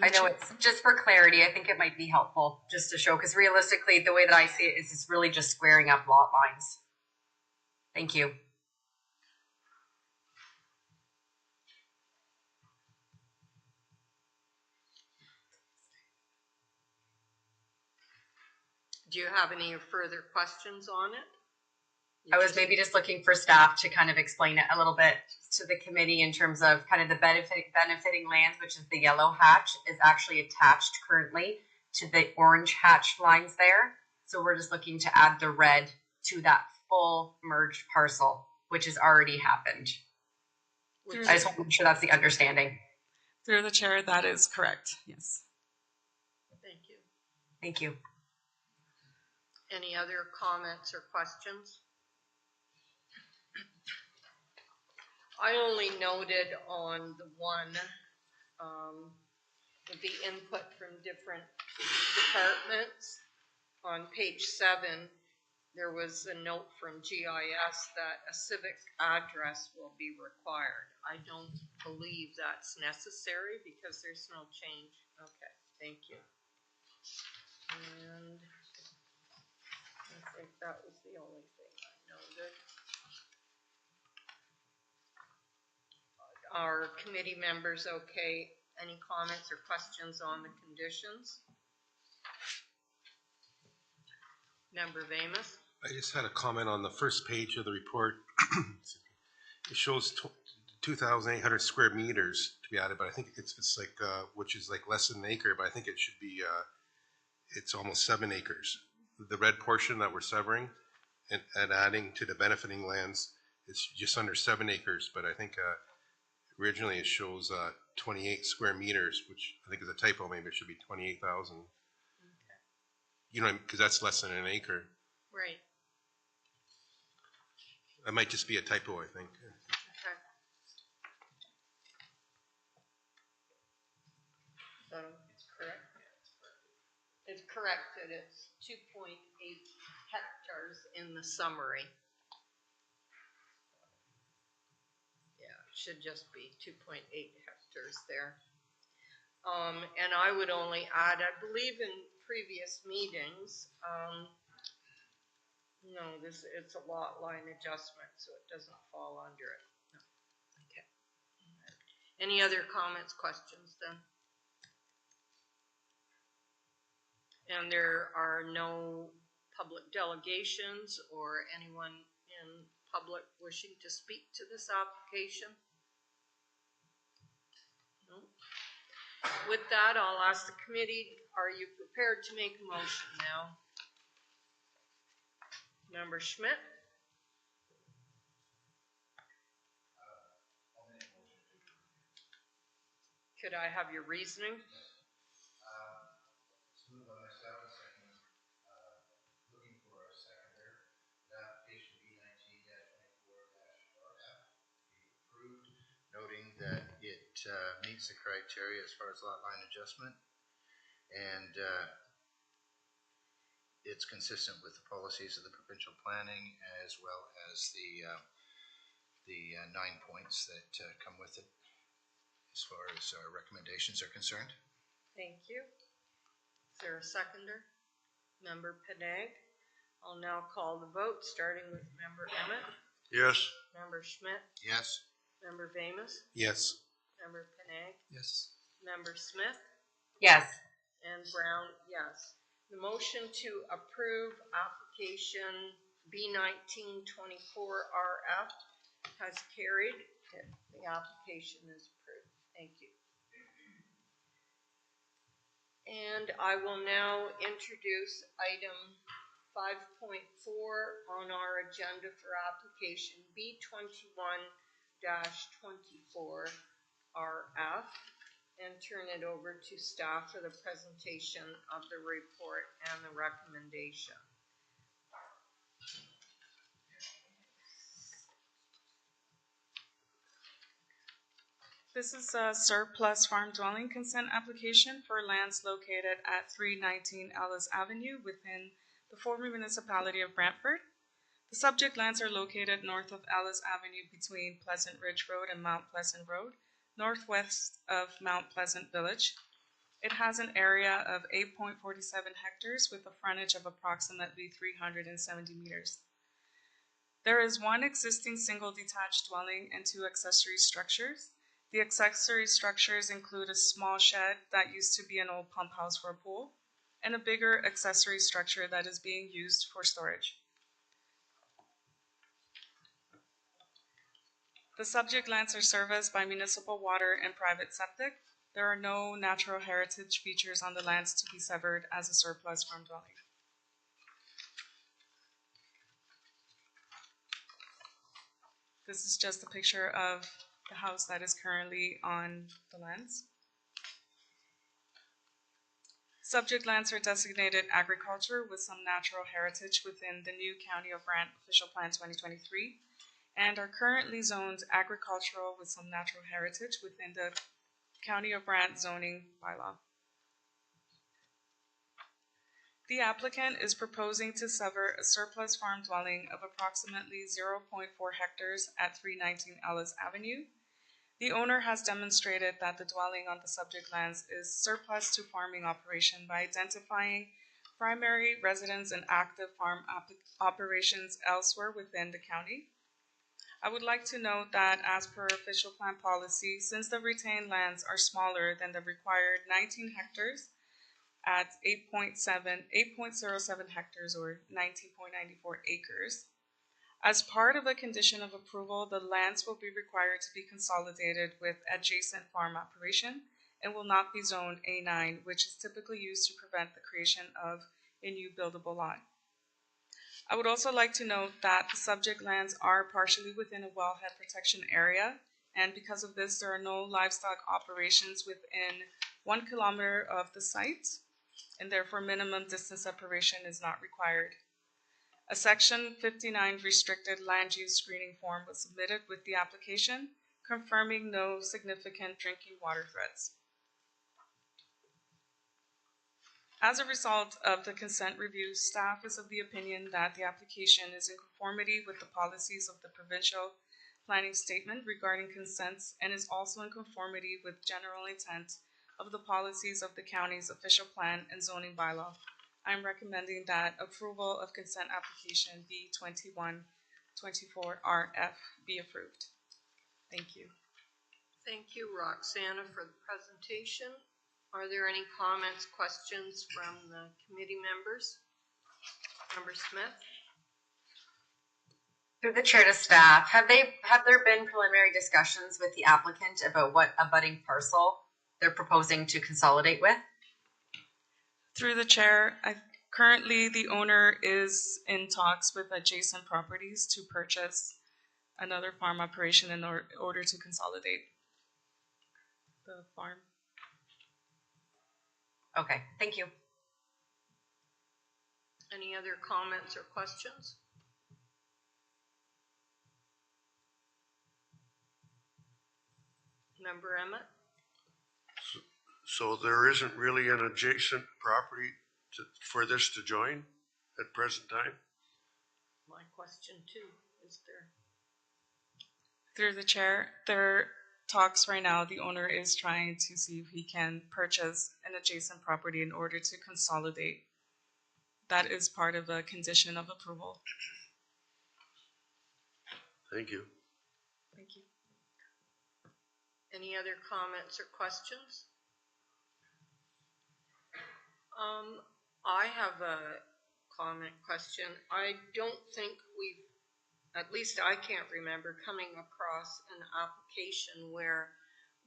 I know it's just for clarity. I think it might be helpful just to show, because realistically, the way that I see it is it's really just squaring up lot lines. Thank you. Do you have any further questions on it? I was maybe just looking for staff to kind of explain it a little bit to the committee in terms of kind of the benefiting lands, which is the yellow hatch, is actually attached currently to the orange hatch lines there. So we're just looking to add the red to that full merged parcel, which has already happened. I just want to make sure that's the understanding. Through the chair, that is correct, yes. Thank you. Thank you. Any other comments or questions? I only noted on the one, the input from different departments. On page 7, there was a note from GIS that a civic address will be required. I don't believe that's necessary because there's no change. Okay, thank you. And I think that was the only thing I noted. Are committee members okay? Any comments or questions on the conditions? Member Vamus? I just had a comment on the first page of the report. It shows 2,800 square meters to be added, but I think it's like, which is like less than an acre, but I think it should be, it's almost 7 acres. The red portion that we're severing and adding to the benefiting lands is just under 7 acres, but I think originally it shows 28 square meters, which I think is a typo. Maybe it should be 28,000. Okay. You know, because that's less than an acre. Right. That might just be a typo, I think. Okay. So it's correct? It's corrected, it's 2.8 hectares in the summary. Yeah, it should just be 2.8 hectares there. And I would only add, I believe in previous meetings, no, it's a lot line adjustment, so it doesn't fall under it. No. Okay. Any other comments, questions then? And there are no public delegations or anyone in public wishing to speak to this application? No. With that, I'll ask the committee, are you prepared to make a motion now? Member Schmidt? Could I have your reasoning? Moved by myself and second, looking for a seconder. The application B19-24-RF be approved, noting that it meets the criteria as far as lot line adjustment, and it's consistent with the policies of the provincial planning as well as the 9 points that come with it as far as our recommendations are concerned. Thank you. Is there a seconder? Member Panag? I'll now call the vote, starting with Member Emmett. Yes. Member Schmidt? Yes. Member Vamus? Yes. Member Panag? Yes. Member Smith? Yes. And Brown, yes. The motion to approve application B1924RF has carried. The application is approved. Thank you. And I will now introduce item 5.4 on our agenda for application B21-24RF and turn it over to staff for the presentation of the report and the recommendation. This is a surplus farm dwelling consent application for lands located at 319 Ellis Avenue within the former municipality of Brantford. The subject lands are located north of Ellis Avenue between Pleasant Ridge Road and Mount Pleasant Road, northwest of Mount Pleasant Village. It has an area of 8.47 hectares with a frontage of approximately 370 meters. There is one existing single detached dwelling and 2 accessory structures. The accessory structures include a small shed that used to be an old pump house for a pool, and a bigger accessory structure that is being used for storage. The subject lands are serviced by municipal water and private septic. There are no natural heritage features on the lands to be severed as a surplus farm dwelling. This is just a picture of the house that is currently on the lands. Subject lands are designated agriculture with some natural heritage within the new County of Brant Official Plan 2023 and are currently zoned agricultural with some natural heritage within the County of Brant zoning bylaw. The applicant is proposing to sever a surplus farm dwelling of approximately 0.4 hectares at 319 Ellis Avenue. The owner has demonstrated that the dwelling on the subject lands is surplus to farming operation by identifying primary residence and active farm operations elsewhere within the county. I would like to note that as per official plan policy, since the retained lands are smaller than the required 19 hectares at 8.07 hectares or 19.94 acres, as part of a condition of approval, the lands will be required to be consolidated with adjacent farm operation and will not be zoned A9, which is typically used to prevent the creation of a new buildable lot. I would also like to note that the subject lands are partially within a wellhead protection area, and because of this, there are no livestock operations within 1 kilometer of the site, and therefore minimum distance separation is not required. A Section 59 restricted land use screening form was submitted with the application, confirming no significant drinking water threats. As a result of the consent review, staff is of the opinion that the application is in conformity with the policies of the provincial planning statement regarding consents and is also in conformity with general intent of the policies of the county's official plan and zoning bylaw. I am recommending that approval of consent application B2124RF be approved. Thank you. Thank you, Roxana, for the presentation. Are there any comments, questions from the committee members? Member Smith? Through the chair to staff, have there been preliminary discussions with the applicant about what abutting parcel they're proposing to consolidate with? Through the chair, currently the owner is in talks with adjacent properties to purchase another farm operation in order to consolidate the farm. Okay, thank you. Any other comments or questions? Member Emmett? So there isn't really an adjacent property for this to join at present time? My question too, is there? Through the chair, there are talks right now. The owner is trying to see if he can purchase an adjacent property in order to consolidate. That is part of a condition of approval. Thank you. Thank you. Any other comments or questions? I have a comment question. I don't think we've, at least I can't remember coming across an application where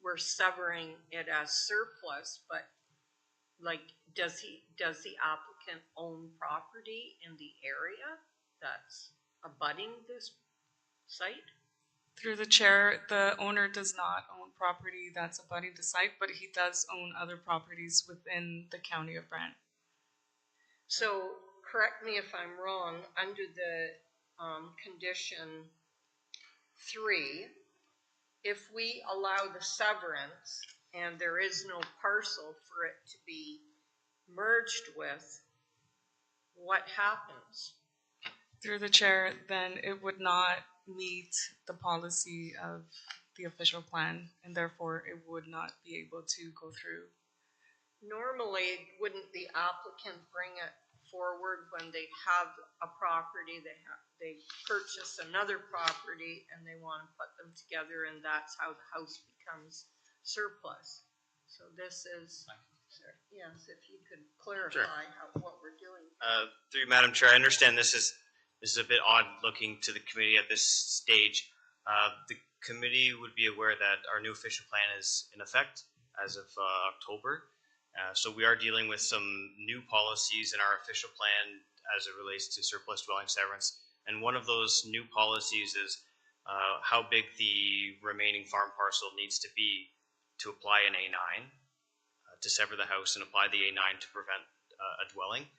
we're severing it as surplus, but like, does the applicant own property in the area that's abutting this site? Through the chair, the owner does not own property that's abutting the site, but he does own other properties within the county of Brant. So correct me if I'm wrong, under the condition 3, if we allow the severance and there is no parcel for it to be merged with, what happens? Through the chair, then it would not meet the policy of the official plan, and therefore it would not be able to go through. Normally, wouldn't the applicant bring it forward when they have a property, they purchase another property and they want to put them together, and that's how the house becomes surplus? So this is, yes, if you could clarify what we're doing. Through you, Madam Chair, I understand this is a bit odd looking to the committee at this stage. The committee would be aware that our new official plan is in effect as of October. So we are dealing with some new policies in our official plan as it relates to surplus dwelling severance. And one of those new policies is how big the remaining farm parcel needs to be to apply an A9, to sever the house and apply the A9 to prevent a dwelling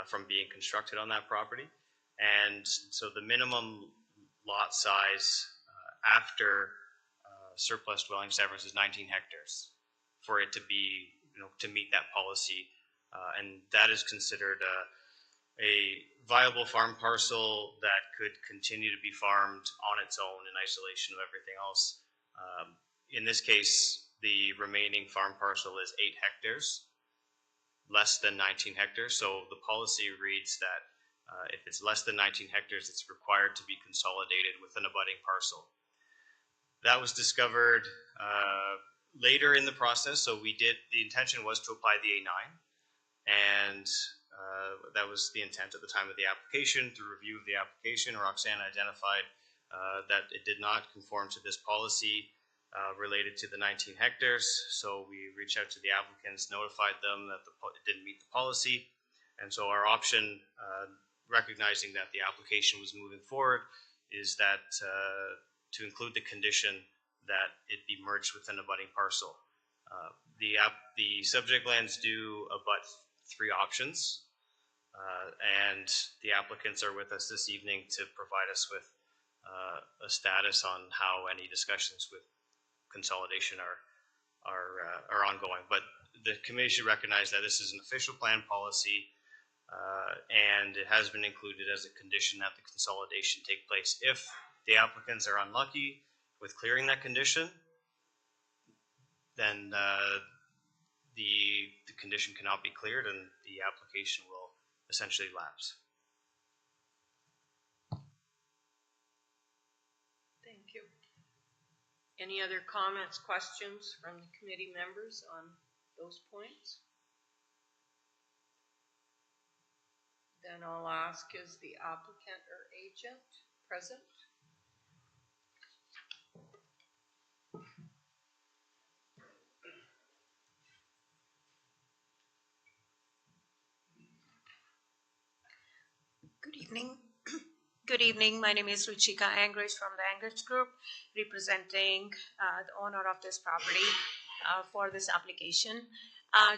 from being constructed on that property. And so the minimum lot size after surplus dwelling severance is 19 hectares for it to be, to meet that policy. And that is considered a viable farm parcel that could continue to be farmed on its own in isolation of everything else. In this case, the remaining farm parcel is 8 hectares, less than 19 hectares. So the policy reads that if it's less than 19 hectares, it's required to be consolidated with an abutting parcel. That was discovered later in the process. So the intention was to apply the A9, and that was the intent at the time of the application. Through review of the application, Roxana identified that it did not conform to this policy related to the 19 hectares. So we reached out to the applicants, notified them that it didn't meet the policy. And so our option, recognizing that the application was moving forward, is that to include the condition that it be merged with an abutting parcel. The subject lands do abut 3 options. And the applicants are with us this evening to provide us with a status on how any discussions with consolidation are ongoing. But the committee should recognize that this is an official plan policy, and it has been included as a condition that the consolidation take place. If the applicants are unlucky with clearing that condition, then the condition cannot be cleared and the application will essentially lapse. Thank you. Any other comments, questions from the committee members on those points? Then I'll ask, is the applicant or agent present? Good evening. Good evening. My name is Ruchika Angrich from the Angrich Group, representing the owner of this property for this application.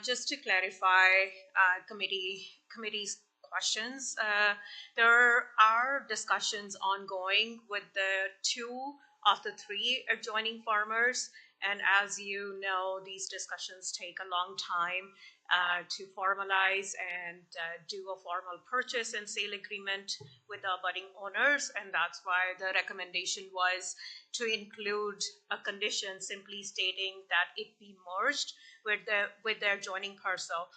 Just to clarify committee's questions, there are discussions ongoing with the 2 of the 3 adjoining farmers, and as you know, these discussions take a long time to formalize and do a formal purchase and sale agreement with the abutting owners, and that's why the recommendation was to include a condition simply stating that it be merged with the adjoining parcel.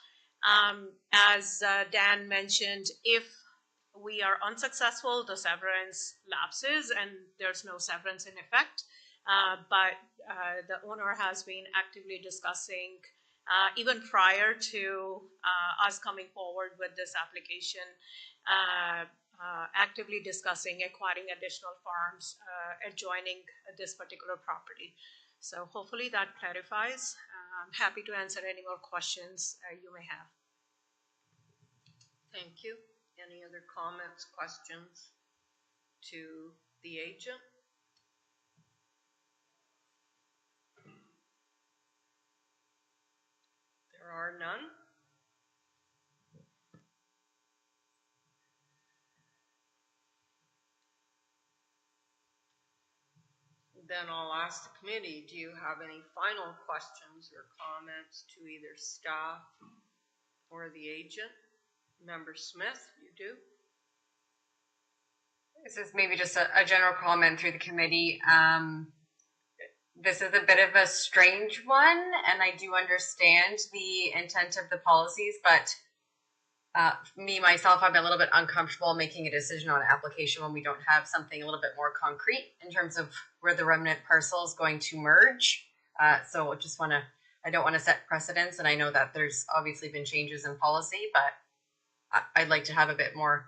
As Dan mentioned, if we are unsuccessful, the severance lapses and there's no severance in effect. But the owner has been actively discussing, even prior to us coming forward with this application, actively discussing acquiring additional farms adjoining this particular property. So hopefully that clarifies. I'm happy to answer any more questions you may have. Thank you. Any other comments, questions to the agent? There are none. Then I'll ask the committee, do you have any final questions or comments to either staff or the agent? Member Smith, you do? This is maybe just a general comment through the committee. This is a bit of a strange one, and I do understand the intent of the policies, but myself, I'm a little bit uncomfortable making a decision on an application when we don't have something a little bit more concrete in terms of where the remnant parcel is going to merge. So I don't want to set precedents, and I know that there's obviously been changes in policy, but I'd like to have a bit more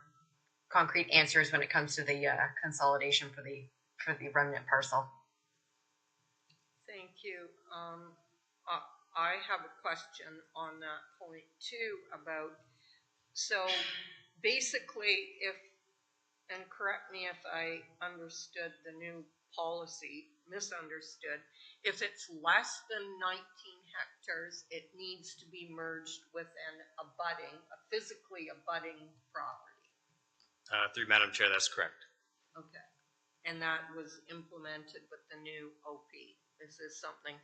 concrete answers when it comes to the consolidation for the remnant parcel. Thank you. I have a question on that point too about, so basically and correct me if I understood the new policy, misunderstood, if it's less than 19 hectares, it needs to be merged with a physically abutting property. Through Madam Chair, that's correct. Okay. And that was implemented with the new OP. This is something.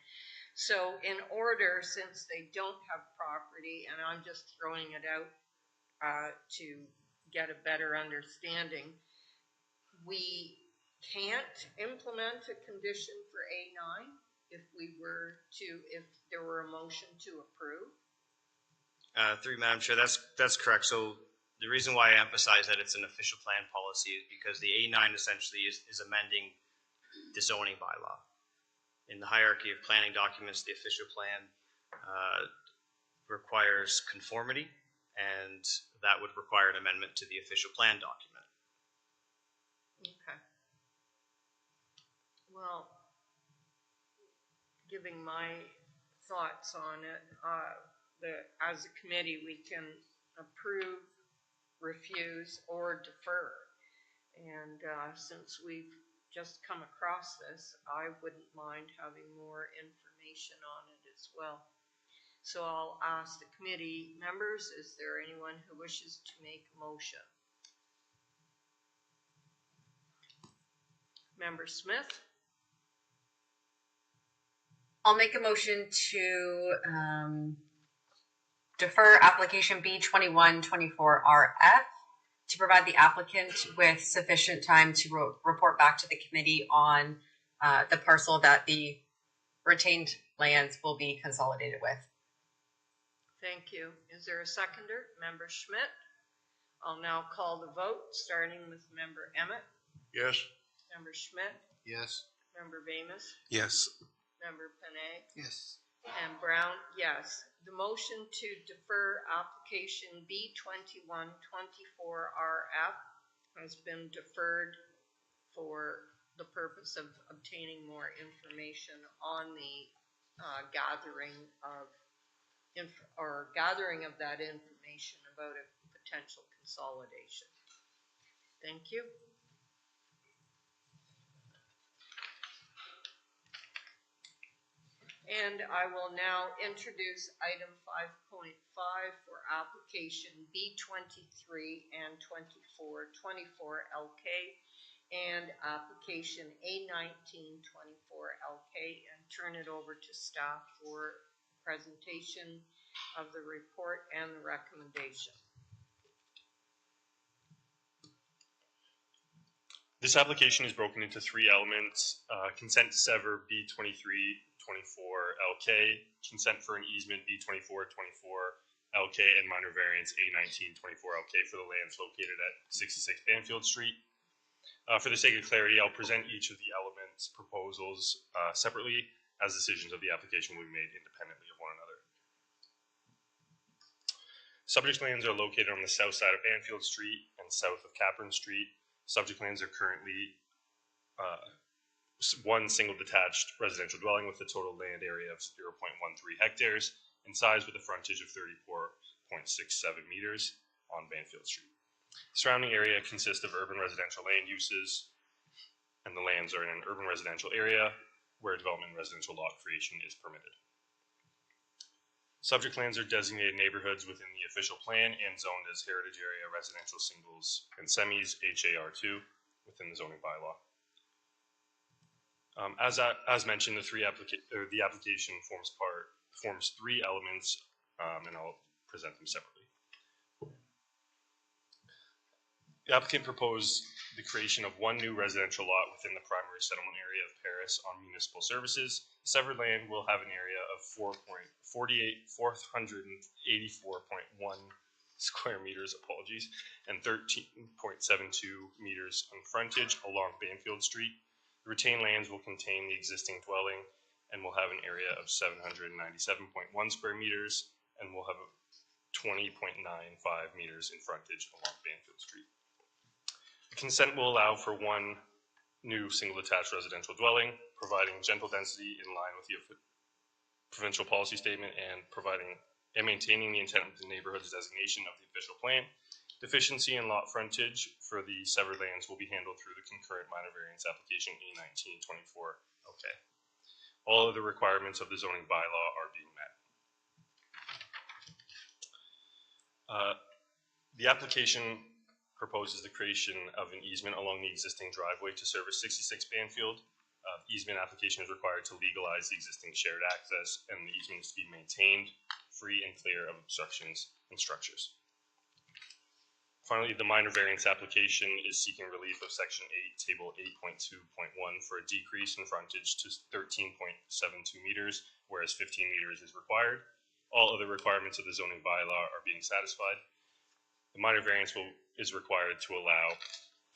So in order, since they don't have property, and I'm just throwing it out to get a better understanding, we can't implement a condition for A9 if there were a motion to approve? Through Madam Chair, that's correct. So the reason why I emphasize that it's an official plan policy is because the A9 essentially is amending the zoning bylaw. In the hierarchy of planning documents, the official plan requires conformity, and that would require an amendment to the official plan document. Okay. Well, giving my thoughts on it, as a committee, we can approve, refuse, or defer. And since we've just come across this, I wouldn't mind having more information on it as well. So I'll ask the committee members, is there anyone who wishes to make a motion? Member Smith? I'll make a motion to defer application B2124RF to provide the applicant with sufficient time to report back to the committee on the parcel that the retained lands will be consolidated with. Thank you. Is there a seconder? Member Schmidt? I'll now call the vote, starting with Member Emmett. Yes. Member Schmidt? Yes. Member Bamus? Yes. Member Panay? Yes. And Brown, yes. The motion to defer application B2124RF has been deferred for the purpose of obtaining more information on the gathering of that information about a potential consolidation. Thank you. And I will now introduce item 5.5 for application B23 and 2424LK and application A1924LK and turn it over to staff for presentation of the report and the recommendation. This application is broken into three elements: consent to sever B2324LK, consent for an easement B2424LK, and minor variance A1924LK for the lands located at 66 Banfield Street. For the sake of clarity, I'll present each of the elements proposals separately, as decisions of the application will be made independently of one another. Subject lands are located on the south side of Banfield Street and south of Capron Street. Subject lands are currently one single detached residential dwelling with a total land area of 0.13 hectares in size with a frontage of 34.67 meters on Banfield Street. The surrounding area consists of urban residential land uses, and the lands are in an urban residential area where development and residential lot creation is permitted. Subject lands are designated neighborhoods within the official plan and zoned as heritage area residential singles and semis HAR2 within the zoning bylaw. As mentioned, the application forms three elements, and I'll present them separately. The applicant proposed the creation of one new residential lot within the primary settlement area of Paris on municipal services. The severed land will have an area of 484.1 square meters, and 13.72 meters on frontage along Banfield Street. The retained lands will contain the existing dwelling and will have an area of 797.1 square meters and will have 20.95 meters in frontage along Banfield Street. The consent will allow for one new single detached residential dwelling, providing gentle density in line with the provincial policy statement and maintaining the intent of the neighborhood's designation of the official plan. Deficiency in lot frontage for the severed lands will be handled through the concurrent minor variance application A1924LK. All of the requirements of the zoning bylaw are being met. The application proposes the creation of an easement along the existing driveway to service 66 Banfield. Easement application is required to legalize the existing shared access, and the easement is to be maintained free and clear of obstructions and structures. Finally, the minor variance application is seeking relief of Section 8, Table 8.2.1 for a decrease in frontage to 13.72 meters, whereas 15 meters is required. All other requirements of the zoning bylaw are being satisfied. The minor variance is required to allow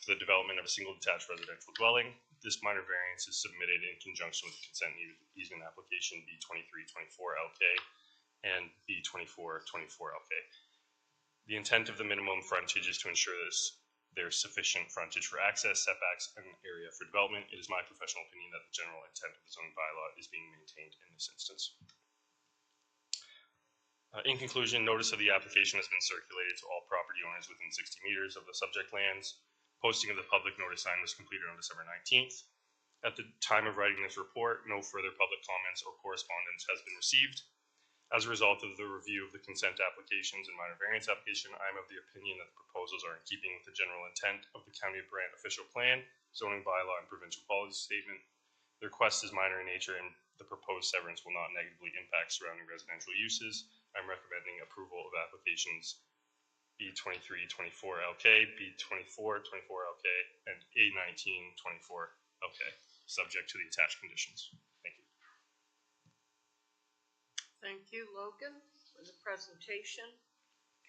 for the development of a single detached residential dwelling. This minor variance is submitted in conjunction with the consent easement application B2324LK and B2424LK. The intent of the minimum frontage is to ensure there's sufficient frontage for access, setbacks, and area for development. It is my professional opinion that the general intent of the zoning bylaw is being maintained in this instance. In conclusion, notice of the application has been circulated to all property owners within 60 meters of the subject lands. Posting of the public notice sign was completed on December 19th. At the time of writing this report, no further public comments or correspondence has been received. As a result of the review of the consent applications and minor variance application, I am of the opinion that the proposals are in keeping with the general intent of the County of Brant official plan, zoning bylaw, and provincial policy statement. The request is minor in nature and the proposed severance will not negatively impact surrounding residential uses. I'm recommending approval of applications B2324LK, B2424LK, and A1924LK, subject to the attached conditions. Thank you. Thank you, Logan, for the presentation.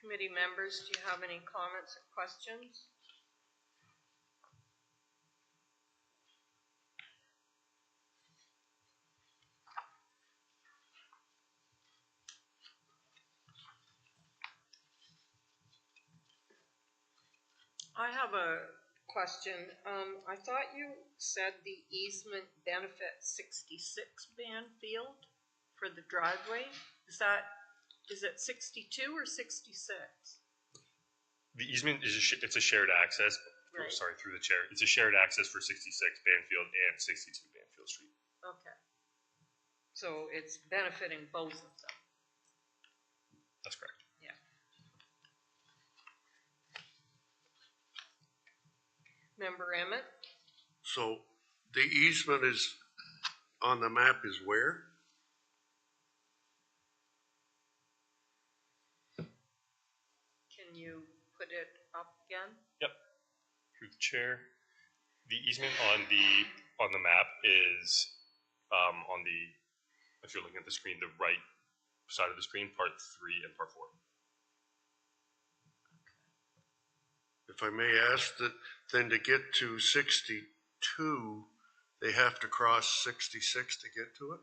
Committee members, do you have any comments or questions? I have a question. I thought you said the easement benefits 66 Banfield for the driveway. Is it 62 or 66? The easement is it's a shared access. Right. Sorry, through the chair. It's a shared access for 66 Banfield and 62 Banfield Street. Okay. So it's benefiting both of them. That's correct. Yeah. Member Emmett? So the easement is on the map is where? Can you put it up again? Yep. Through the chair. The easement on the map is on the, if you're looking at the screen, the right side of the screen, part 3 and part 4. If I may ask that, then to get to 62, they have to cross 66 to get to it?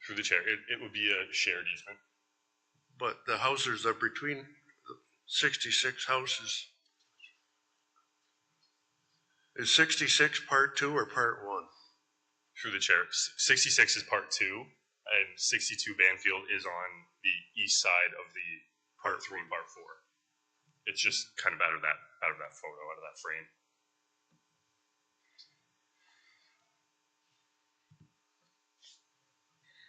Through the chair. It would be a shared easement. But the houses are between 66 houses. Is 66 part 2 or part 1? Through the chair. 66 is part 2, and 62 Banfield is on the east side of the part 3, part 4. It's just kind of out of that photo, out of that frame.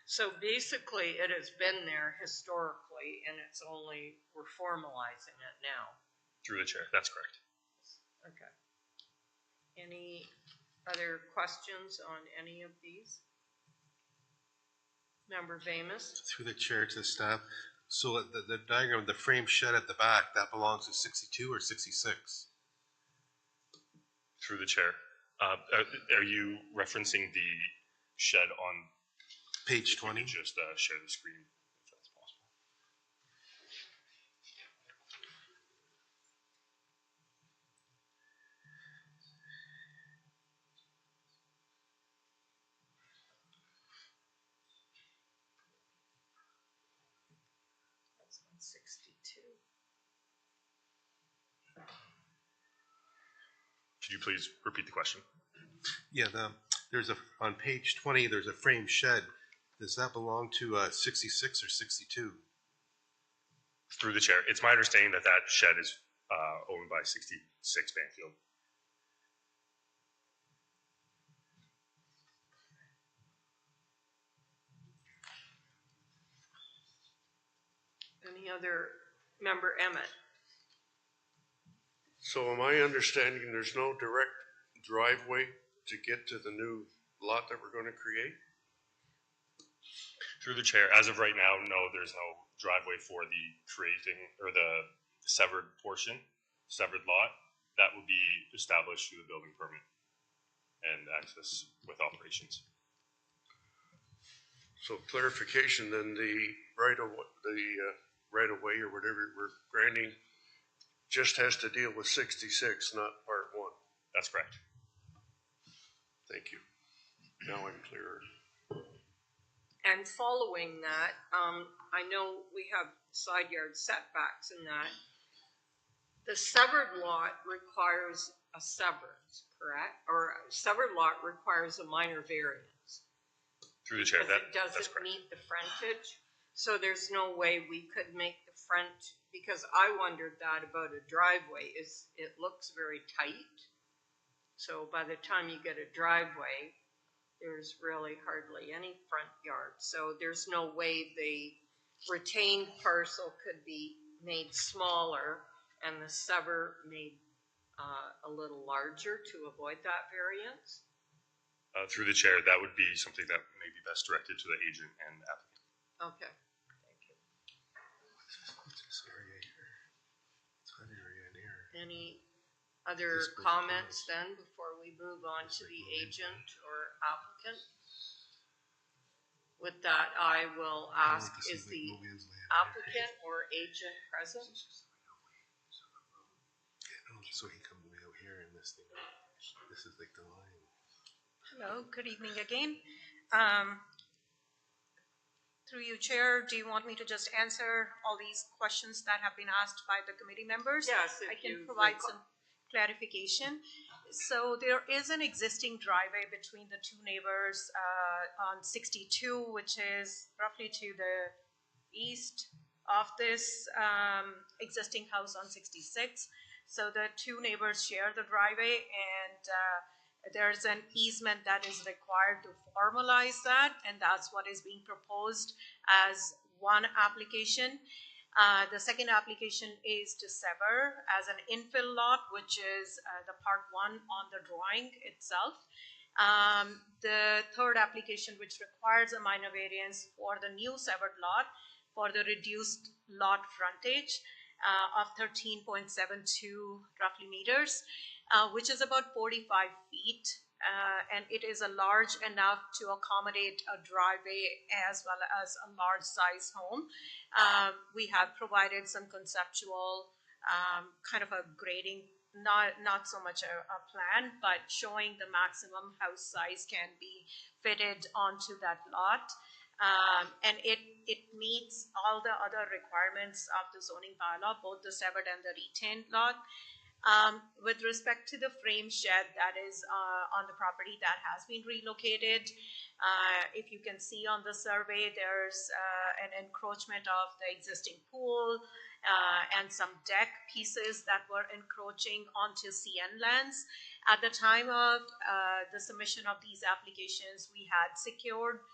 So basically, it has been there historically, and we're formalizing it now. Through the chair, that's correct. Okay. Any other questions on any of these? Member Vamus? Through the chair to the staff. So the diagram of the frame shed at the back, that belongs to 62 or 66? Through the chair. Are you referencing the shed on page 20? Just share the screen, if that's possible. That's 162. Could you please repeat the question? Yeah, on page 20, there's a frame shed. Does that belong to 66 or 62? Through the chair. It's my understanding that that shed is owned by 66 Banfield. Any other member Emmett? So am I understanding there's no direct driveway to get to the new lot that we're going to create? Through the chair, as of right now, no, there's no driveway for the creating or the severed portion, severed lot. That will be established through the building permit and access with operations. So clarification, then the right of way or whatever we're granting just has to deal with 66, not part 1. That's correct. Thank you. Now I'm clearer. And following that, I know we have side yard setbacks in that. The severed lot requires a severance, correct? Or a severed lot requires a minor variance. Through the chair, Because it that's doesn't correct. meet the frontage. So there's no way we could make the front, because I wondered that about a driveway, it looks very tight. So by the time you get a driveway, there's really hardly any front yard. So there's no way the retained parcel could be made smaller and the sever made a little larger to avoid that variance? Through the chair, that would be something that may be best directed to the agent and applicant. Okay, thank you. What's this area here? What's that area in here? Any other comments then before we move on to the agent or applicant? With that, I will ask, is the applicant or agent present? So he comes way out here in this thing. This is like the line. Hello, good evening again. Through you, Chair, do you want me to just answer all these questions that have been asked by the committee members? Yes, I can provide some clarification. So there is an existing driveway between the two neighbors on 62, which is roughly to the east of this existing house on 66. So the two neighbors share the driveway, and there's an easement that is required to formalize that, and that's what is being proposed as one application. The second application is to sever as an infill lot, which is the part 1 on the drawing itself. The third application, which requires a minor variance for the new severed lot for the reduced lot frontage of 13.72 roughly meters, which is about 45 feet. And it is a large enough to accommodate a driveway as well as a large size home. We have provided some conceptual kind of a grading, not so much a plan, but showing the maximum house size can be fitted onto that lot. And it meets all the other requirements of the zoning bylaw, both the severed and the retained lot. With respect to the frame shed that is on the property that has been relocated, if you can see on the survey, there's an encroachment of the existing pool and some deck pieces that were encroaching onto CN lands. At the time of the submission of these applications, we had secured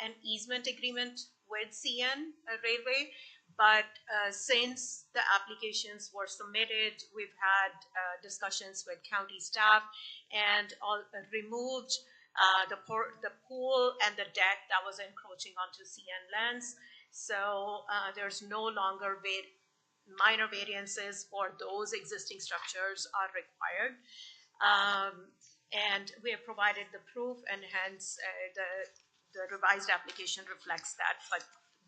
an easement agreement with CN Railway. But since the applications were submitted, we've had discussions with county staff and removed the pool and the deck that was encroaching onto CN lands. So there's no longer minor variances for those existing structures are required. And we have provided the proof, and hence the revised application reflects that.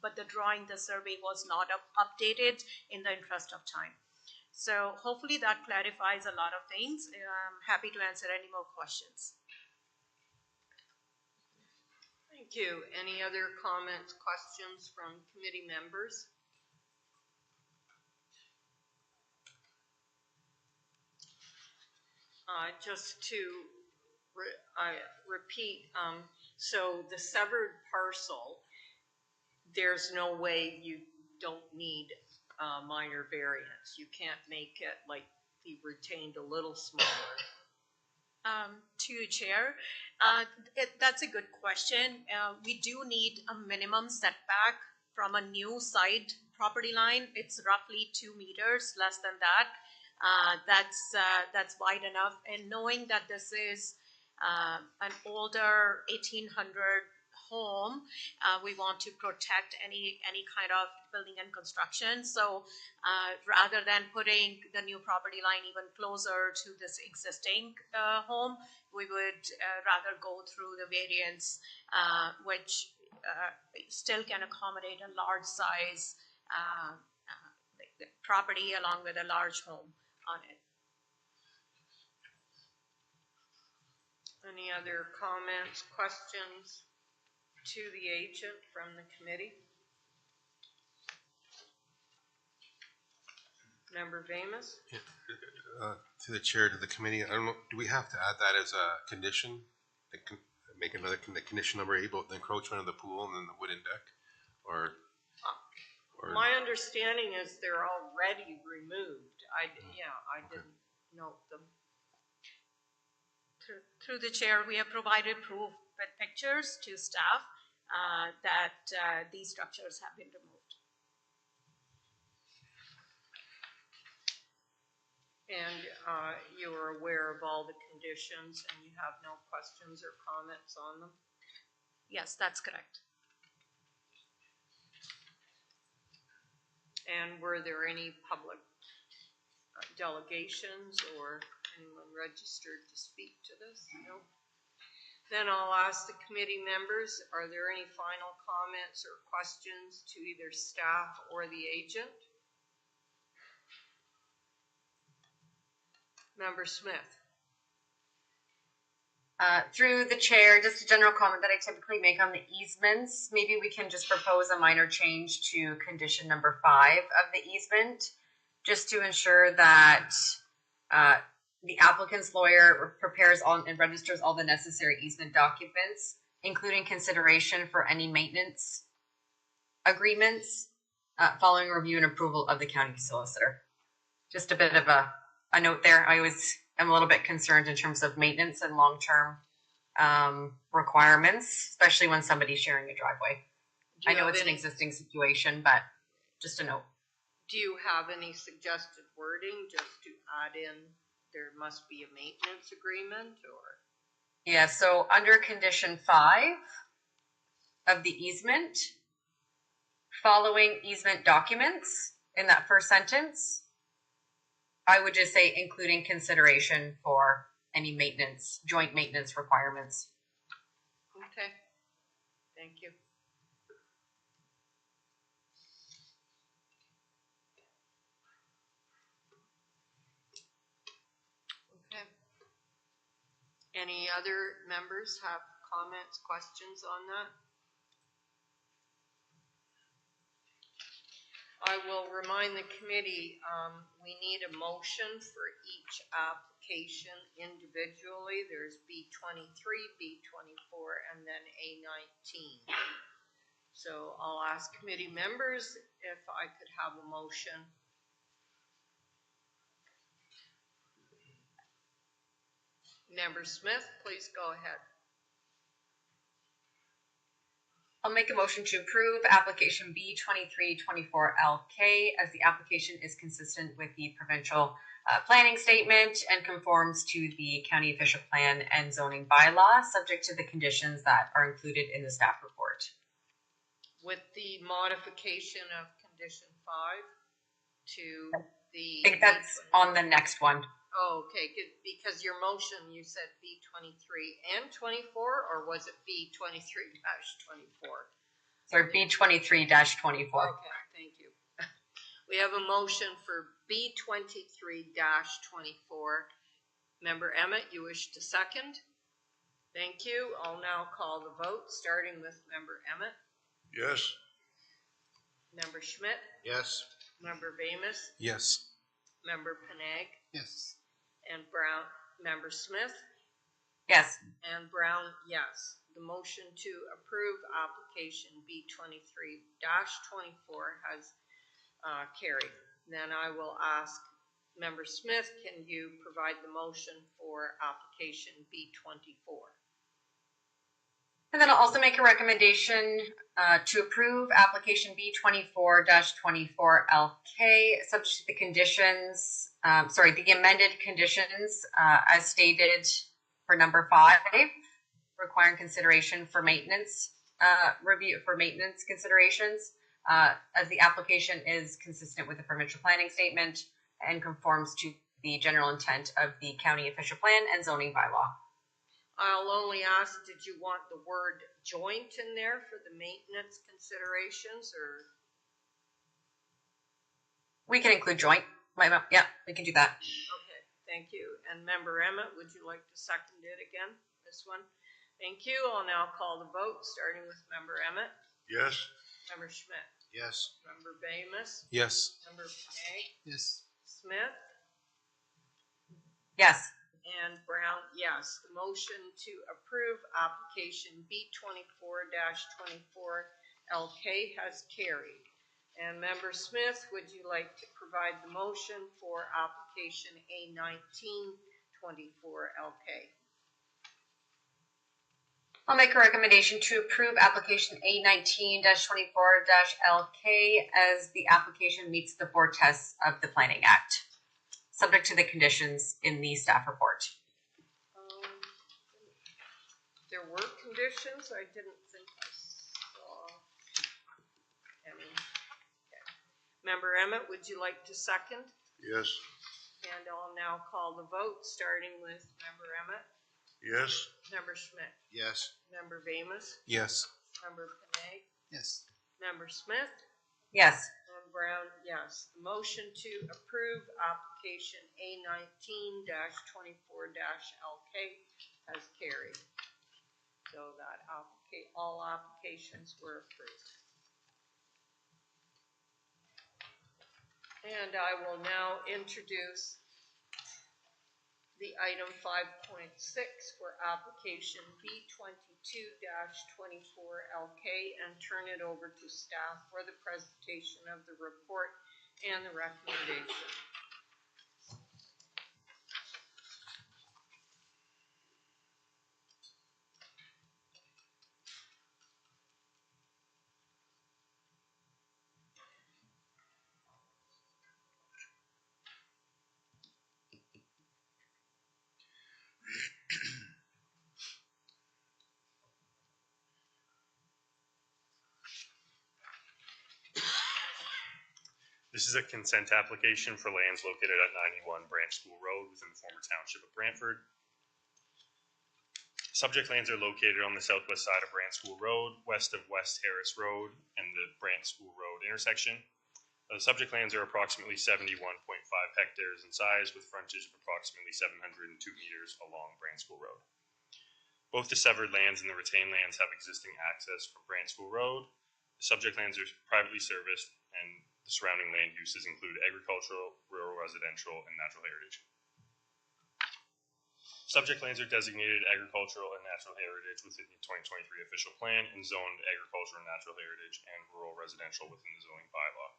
But the drawing, the survey was not updated in the interest of time. So hopefully that clarifies a lot of things. I'm happy to answer any more questions. Thank you. Any other comments, questions from committee members? Just to repeat, so the severed parcel, there's no way you don't need a minor variance. You can't make it like the retained a little smaller. To you, Chair, that's a good question. We do need a minimum setback from a new side property line. It's roughly 2 meters, less than that. That's wide enough. And knowing that this is an older 1800 home, we want to protect any kind of building and construction. So rather than putting the new property line even closer to this existing home, we would rather go through the variance, which still can accommodate a large size property along with a large home on it. Any other comments, questions to the agent from the committee? Member Vamus? Yeah. To the chair, to the committee, I don't know, do we have to add that as a condition? Make another condition number 8 about the encroachment of the pool and then the wooden deck? Or my understanding is they're already removed. I didn't note them. Through the chair, we have provided proof with pictures to staff that these structures have been removed. And you are aware of all the conditions and you have no questions or comments on them? Yes, that's correct. And were there any public delegations or anyone registered to speak to this? No. Then I'll ask the committee members, are there any final comments or questions to either staff or the agent? Member Smith. Through the chair, just a general comment that I typically make on the easements. Maybe we can just propose a minor change to condition number 5 of the easement, just to ensure that the applicant's lawyer prepares and registers all the necessary easement documents, including consideration for any maintenance agreements, following review and approval of the county solicitor. Just a bit of a note there. I always am a little bit concerned in terms of maintenance and long-term requirements, especially when somebody's sharing a driveway. I know it's an existing situation, but just a note. Do you have any suggested wording just to add in there must be a maintenance agreement or? Yeah, so under condition 5 of the easement, following easement documents in that first sentence, I would just say including consideration for any maintenance, joint maintenance requirements. Okay, thank you. Okay. Any other members have comments, questions on that? I will remind the committee, we need a motion for each application individually. There's B23, B24, and then A19. So I'll ask committee members if I could have a motion. Member Smith, please go ahead. I'll make a motion to approve application B2324LK as the application is consistent with the provincial planning statement and conforms to the county official plan and zoning bylaw, subject to the conditions that are included in the staff report. With the modification of condition 5 to the. I think that's on the next one. Oh, okay, good, because your motion, you said B23 and 24, or was it B23-24? Sorry, B23-24. Okay, thank you. We have a motion for B23-24. Member Emmett, you wish to second? Thank you. I'll now call the vote, starting with Member Emmett. Yes. Member Schmidt. Yes. Member Bamus. Yes. Member Panag. Yes. And Brown. Member Smith. Yes. And Brown, yes. The motion to approve application B23-24 has carried. Then I will ask Member Smith, can you provide the motion for application B24? And then I'll also make a recommendation to approve application B24-24LK, subject to the conditions, the amended conditions as stated for number 5, requiring consideration for maintenance review for maintenance considerations, as the application is consistent with the provincial planning statement and conforms to the general intent of the county official plan and zoning bylaw. I'll only ask, did you want the word joint in there for the maintenance considerations, or? We can include joint. Yeah, we can do that. Okay, thank you. And Member Emmett, would you like to second it again, this one? Thank you. I'll now call the vote, starting with Member Emmett. Yes. Member Schmidt. Yes. Member Bamus. Yes. Member Panay. Yes. Smith. Yes. And Brown, yes. The motion to approve application B24-24LK has carried. And Member Smith, would you like to provide the motion for application A19-24LK? I'll make a recommendation to approve application A19-24-LK as the application meets the 4 tests of the Planning Act, subject to the conditions in the staff report. There were conditions, I didn't think I saw any. Okay. Member Emmett, would you like to second? Yes. And I'll now call the vote, starting with Member Emmett, Yes. Member Schmidt, Yes. Member Bamus, Yes. Member Panay, Yes. Member Smith, Yes. and Brown, yes. The motion to approve application A19-24-LK has carried. So that all applications were approved. And I will now introduce the item 5.6 for application B22-24LK and turn it over to staff for the presentation of the report and the recommendation. This is a consent application for lands located at 91 Branch School Road within the former township of Brantford. Subject lands are located on the southwest side of Brant School Road, west of West Harris Road and the Brant School Road intersection. The subject lands are approximately 71.5 hectares in size with frontage of approximately 702 meters along Brant School Road. Both the severed lands and the retained lands have existing access from Brant School Road. The subject lands are privately serviced and the surrounding land uses include agricultural, rural residential, and natural heritage. Subject lands are designated agricultural and natural heritage within the 2023 official plan and zoned agricultural and natural heritage and rural residential within the zoning bylaw.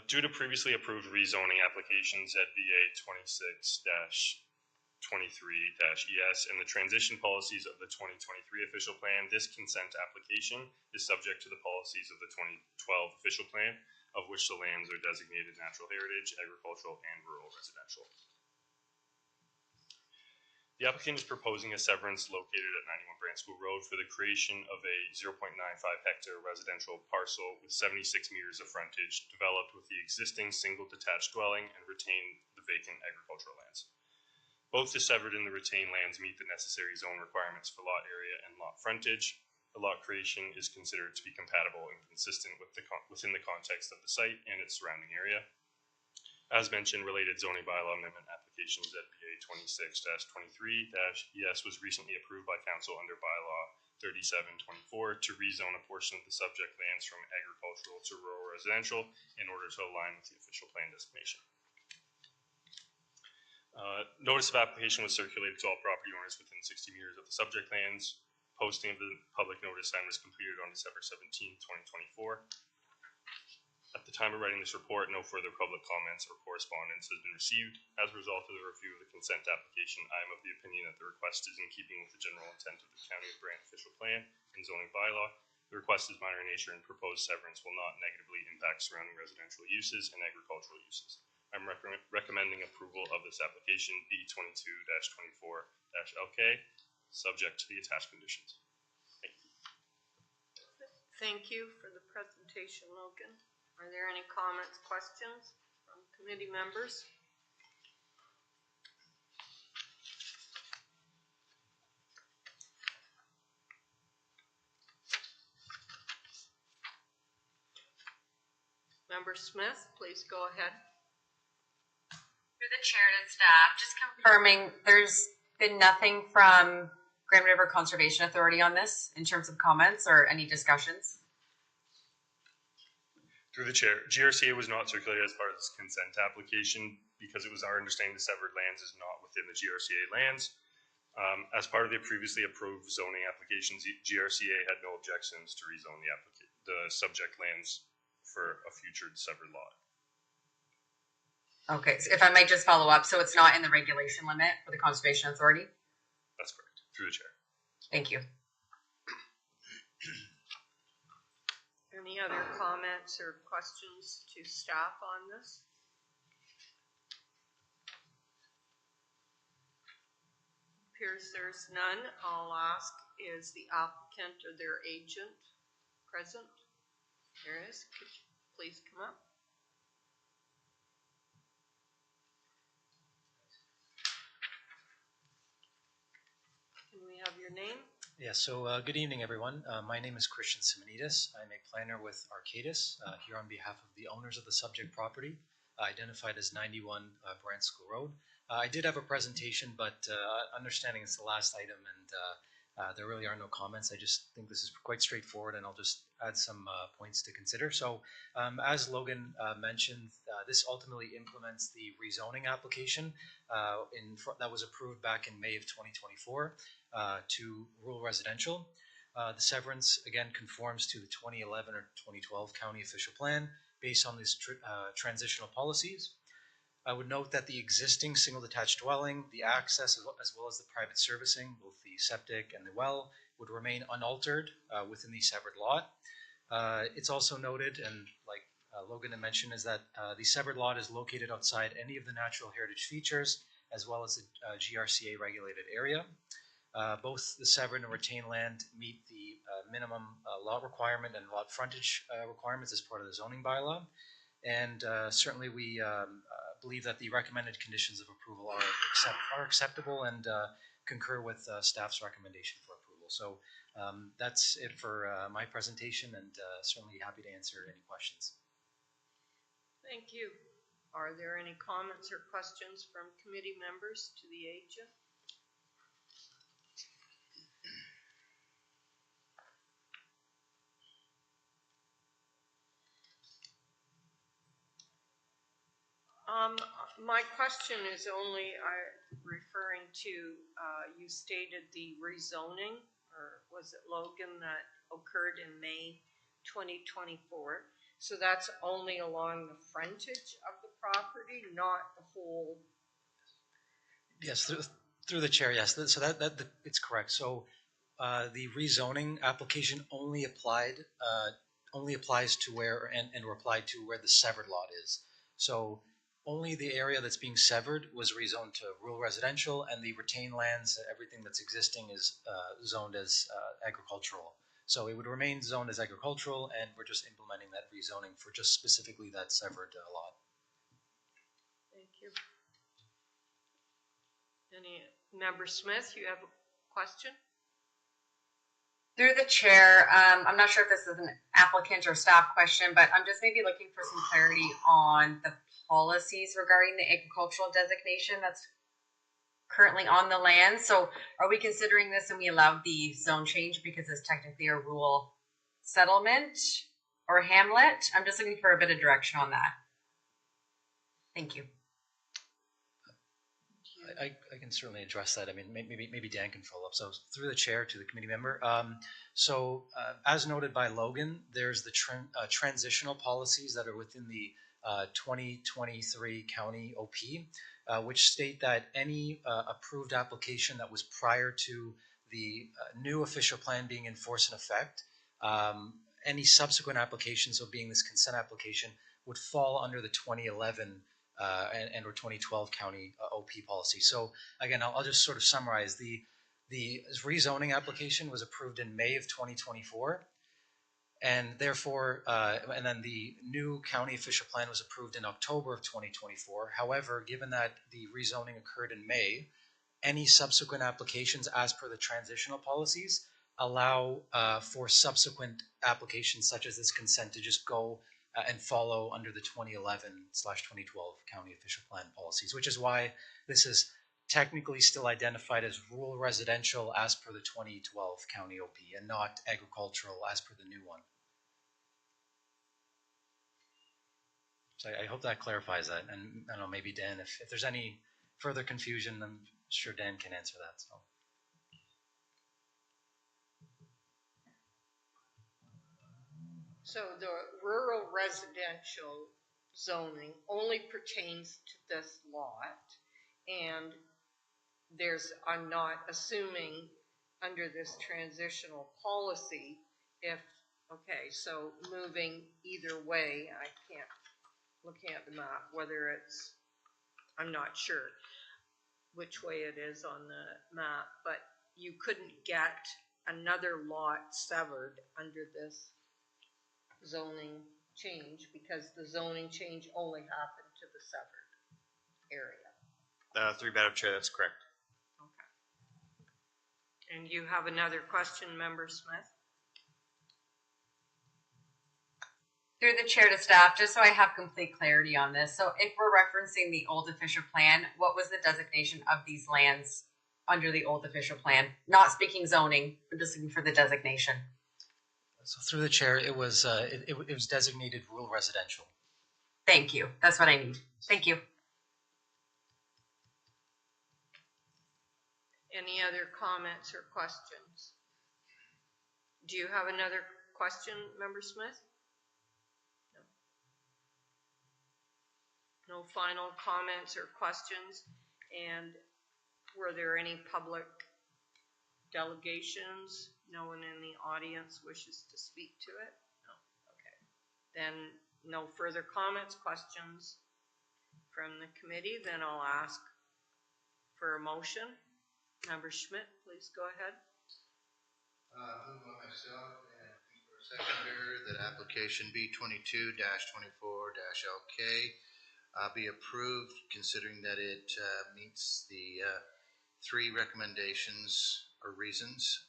Due to previously approved rezoning applications at BA 26-23-ES and the transition policies of the 2023 official plan, this consent application is subject to the policies of the 2012 official plan, of which the lands are designated natural heritage, agricultural, and rural residential. The applicant is proposing a severance located at 91 Brant School Road for the creation of a 0.95 hectare residential parcel with 76 meters of frontage developed with the existing single detached dwelling and retain the vacant agricultural lands. Both the severed and the retained lands meet the necessary zone requirements for lot area and lot frontage. The lot creation is considered to be compatible and consistent with within the context of the site and its surrounding area. As mentioned, related zoning bylaw amendment applications at BA 26-23-ES was recently approved by council under bylaw 3724 to rezone a portion of the subject lands from agricultural to rural residential in order to align with the official plan designation. Notice of application was circulated to all property owners within 60 meters of the subject lands. Posting of the public notice sign was completed on December 17, 2024. At the time of writing this report, no further public comments or correspondence has been received. As a result of the review of the consent application, I am of the opinion that the request is in keeping with the general intent of the County of Brant official plan and zoning bylaw. The request is minor in nature and proposed severance will not negatively impact surrounding residential uses and agricultural uses. I'm recommending approval of this application B22-24-LK, subject to the attached conditions. Thank you. Thank you for the presentation, Logan. Are there any comments, questions from committee members? Member Smith, please go ahead. Through the chair to staff, just confirming there's been nothing from Grand River Conservation Authority on this in terms of comments or any discussions? Through the chair, GRCA was not circulated as part of this consent application because it was our understanding the severed lands is not within the GRCA lands. As part of the previously approved zoning applications, GRCA had no objections to rezone the subject lands for a future severed lot. Okay, so if I might just follow up, so it's not in the regulation limit for the Conservation Authority? That's correct. Through the chair. Thank you. Any other comments or questions to staff on this? Appears there's none. I'll ask, is the applicant or their agent present? There is. Could you please come up? Can we have your name? Yeah, so good evening, everyone. My name is Christian Simonides. I'm a planner with Arcadis here on behalf of the owners of the subject property, identified as 91 Brant School Road. I did have a presentation, but understanding it's the last item and there really are no comments. I just think this is quite straightforward, and I'll just add some points to consider. So as Logan mentioned, this ultimately implements the rezoning application that was approved back in May of 2024 to rural residential. The severance, again, conforms to the 2011 or 2012 county official plan based on these transitional policies. I would note that the existing single detached dwelling, the access, as well as the private servicing, both the septic and the well, would remain unaltered within the severed lot. It's also noted, and like Logan had mentioned, is that the severed lot is located outside any of the natural heritage features, as well as the GRCA regulated area. Both the severed and retained land meet the minimum lot requirement and lot frontage requirements as part of the zoning bylaw. And certainly we believe that the recommended conditions of approval are acceptable and concur with staff's recommendation for approval. So that's it for my presentation, and certainly happy to answer any questions. Thank you. Are there any comments or questions from committee members to the agent? My question is only referring to, you stated the rezoning, or was it Logan, that occurred in May 2024. So that's only along the frontage of the property, not the whole? Yes, through the chair, yes. So that it's correct. So the rezoning application only applies to where and applied to where the severed lot is. So only the area that's being severed was rezoned to rural residential, and the retained lands, everything that's existing is zoned as agricultural. So it would remain zoned as agricultural, and we're just implementing that rezoning for just specifically that severed lot. Thank you. Any member Smith, you have a question? Through the chair, I'm not sure if this is an applicant or staff question, but I'm just maybe looking for some clarity on the policies regarding the agricultural designation that's currently on the land. So are we considering this and we allowed the zone change because it's technically a rural settlement or hamlet? I'm just looking for a bit of direction on that. Thank you. I can certainly address that. I mean, maybe Dan can follow up. So through the chair to the committee member. As noted by Logan, there's the transitional policies that are within the 2023 county OP, which state that any approved application that was prior to the new official plan being in force and effect, any subsequent applications, so being this consent application, would fall under the 2011 and or 2012 county OP policy. So again, I'll just sort of summarize. The rezoning application was approved in May of 2024, and therefore, and then the new county official plan was approved in October of 2024. However, given that the rezoning occurred in May, any subsequent applications as per the transitional policies allow for subsequent applications such as this consent to just go and follow under the 2011/2012 county official plan policies, which is why this is technically still identified as rural residential as per the 2012 county OP and not agricultural as per the new one. So I hope that clarifies that. And I don't know, maybe Dan, if there's any further confusion, I'm sure Dan can answer that. So the rural residential zoning only pertains to this lot, and I'm not assuming under this transitional policy, if, okay, so moving either way, I can't, looking at the map, whether it's, I'm not sure which way it is on the map, but you couldn't get another lot severed under this zoning change because the zoning change only happened to the severed area. Through Madam Chair, that's correct. Okay. And you have another question, Member Smith? Through the chair to staff, just so I have complete clarity on this. So if we're referencing the old official plan, what was the designation of these lands under the old official plan? Not speaking zoning, but just looking for the designation. So through the chair, it was it was designated rural residential. Thank you. That's what I need. Thank you. Any other comments or questions? Do you have another question, Member Smith? No final comments or questions? And were there any public delegations? No one in the audience wishes to speak to it? No. Okay. Then no further comments, questions from the committee. Then I'll ask for a motion. Member Schmidt, please go ahead. Move by myself and for a seconder that application B22-24-LK be approved, considering that it meets the three recommendations or reasons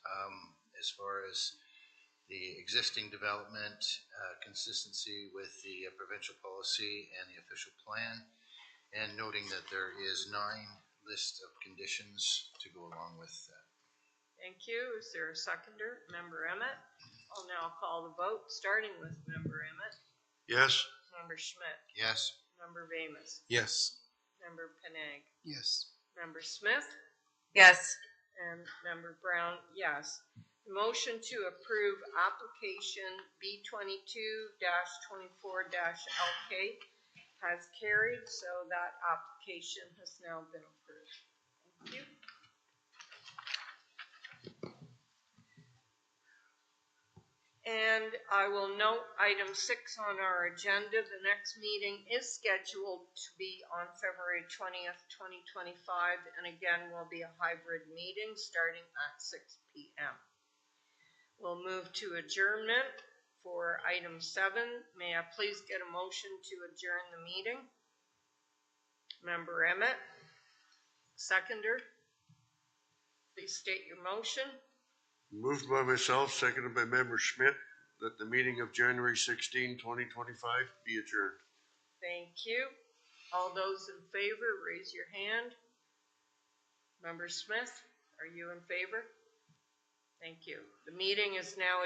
as far as the existing development, consistency with the provincial policy and the official plan, and noting that there is 9 list of conditions to go along with that. Thank you. Is there a seconder? Member Emmett? I'll now call the vote, starting with Member Emmett. Yes. Member Schmidt. Yes. Member Vamus. Yes. Member Penang. Yes. Member Smith. Yes. And Member Brown, yes. Motion to approve application B22-24-LK has carried, so that application has now been approved. Thank you. And I will note item 6 on our agenda. The next meeting is scheduled to be on February 20th, 2025, and again will be a hybrid meeting starting at 6 p.m. We'll move to adjournment for item 7. May I please get a motion to adjourn the meeting? Member Emmett, seconder. Please state your motion. Moved by myself, seconded by Member Schmidt, that the meeting of January 16, 2025 be adjourned. Thank you. All those in favor, raise your hand. Member Smith, are you in favor? Thank you. The meeting is now adjourned.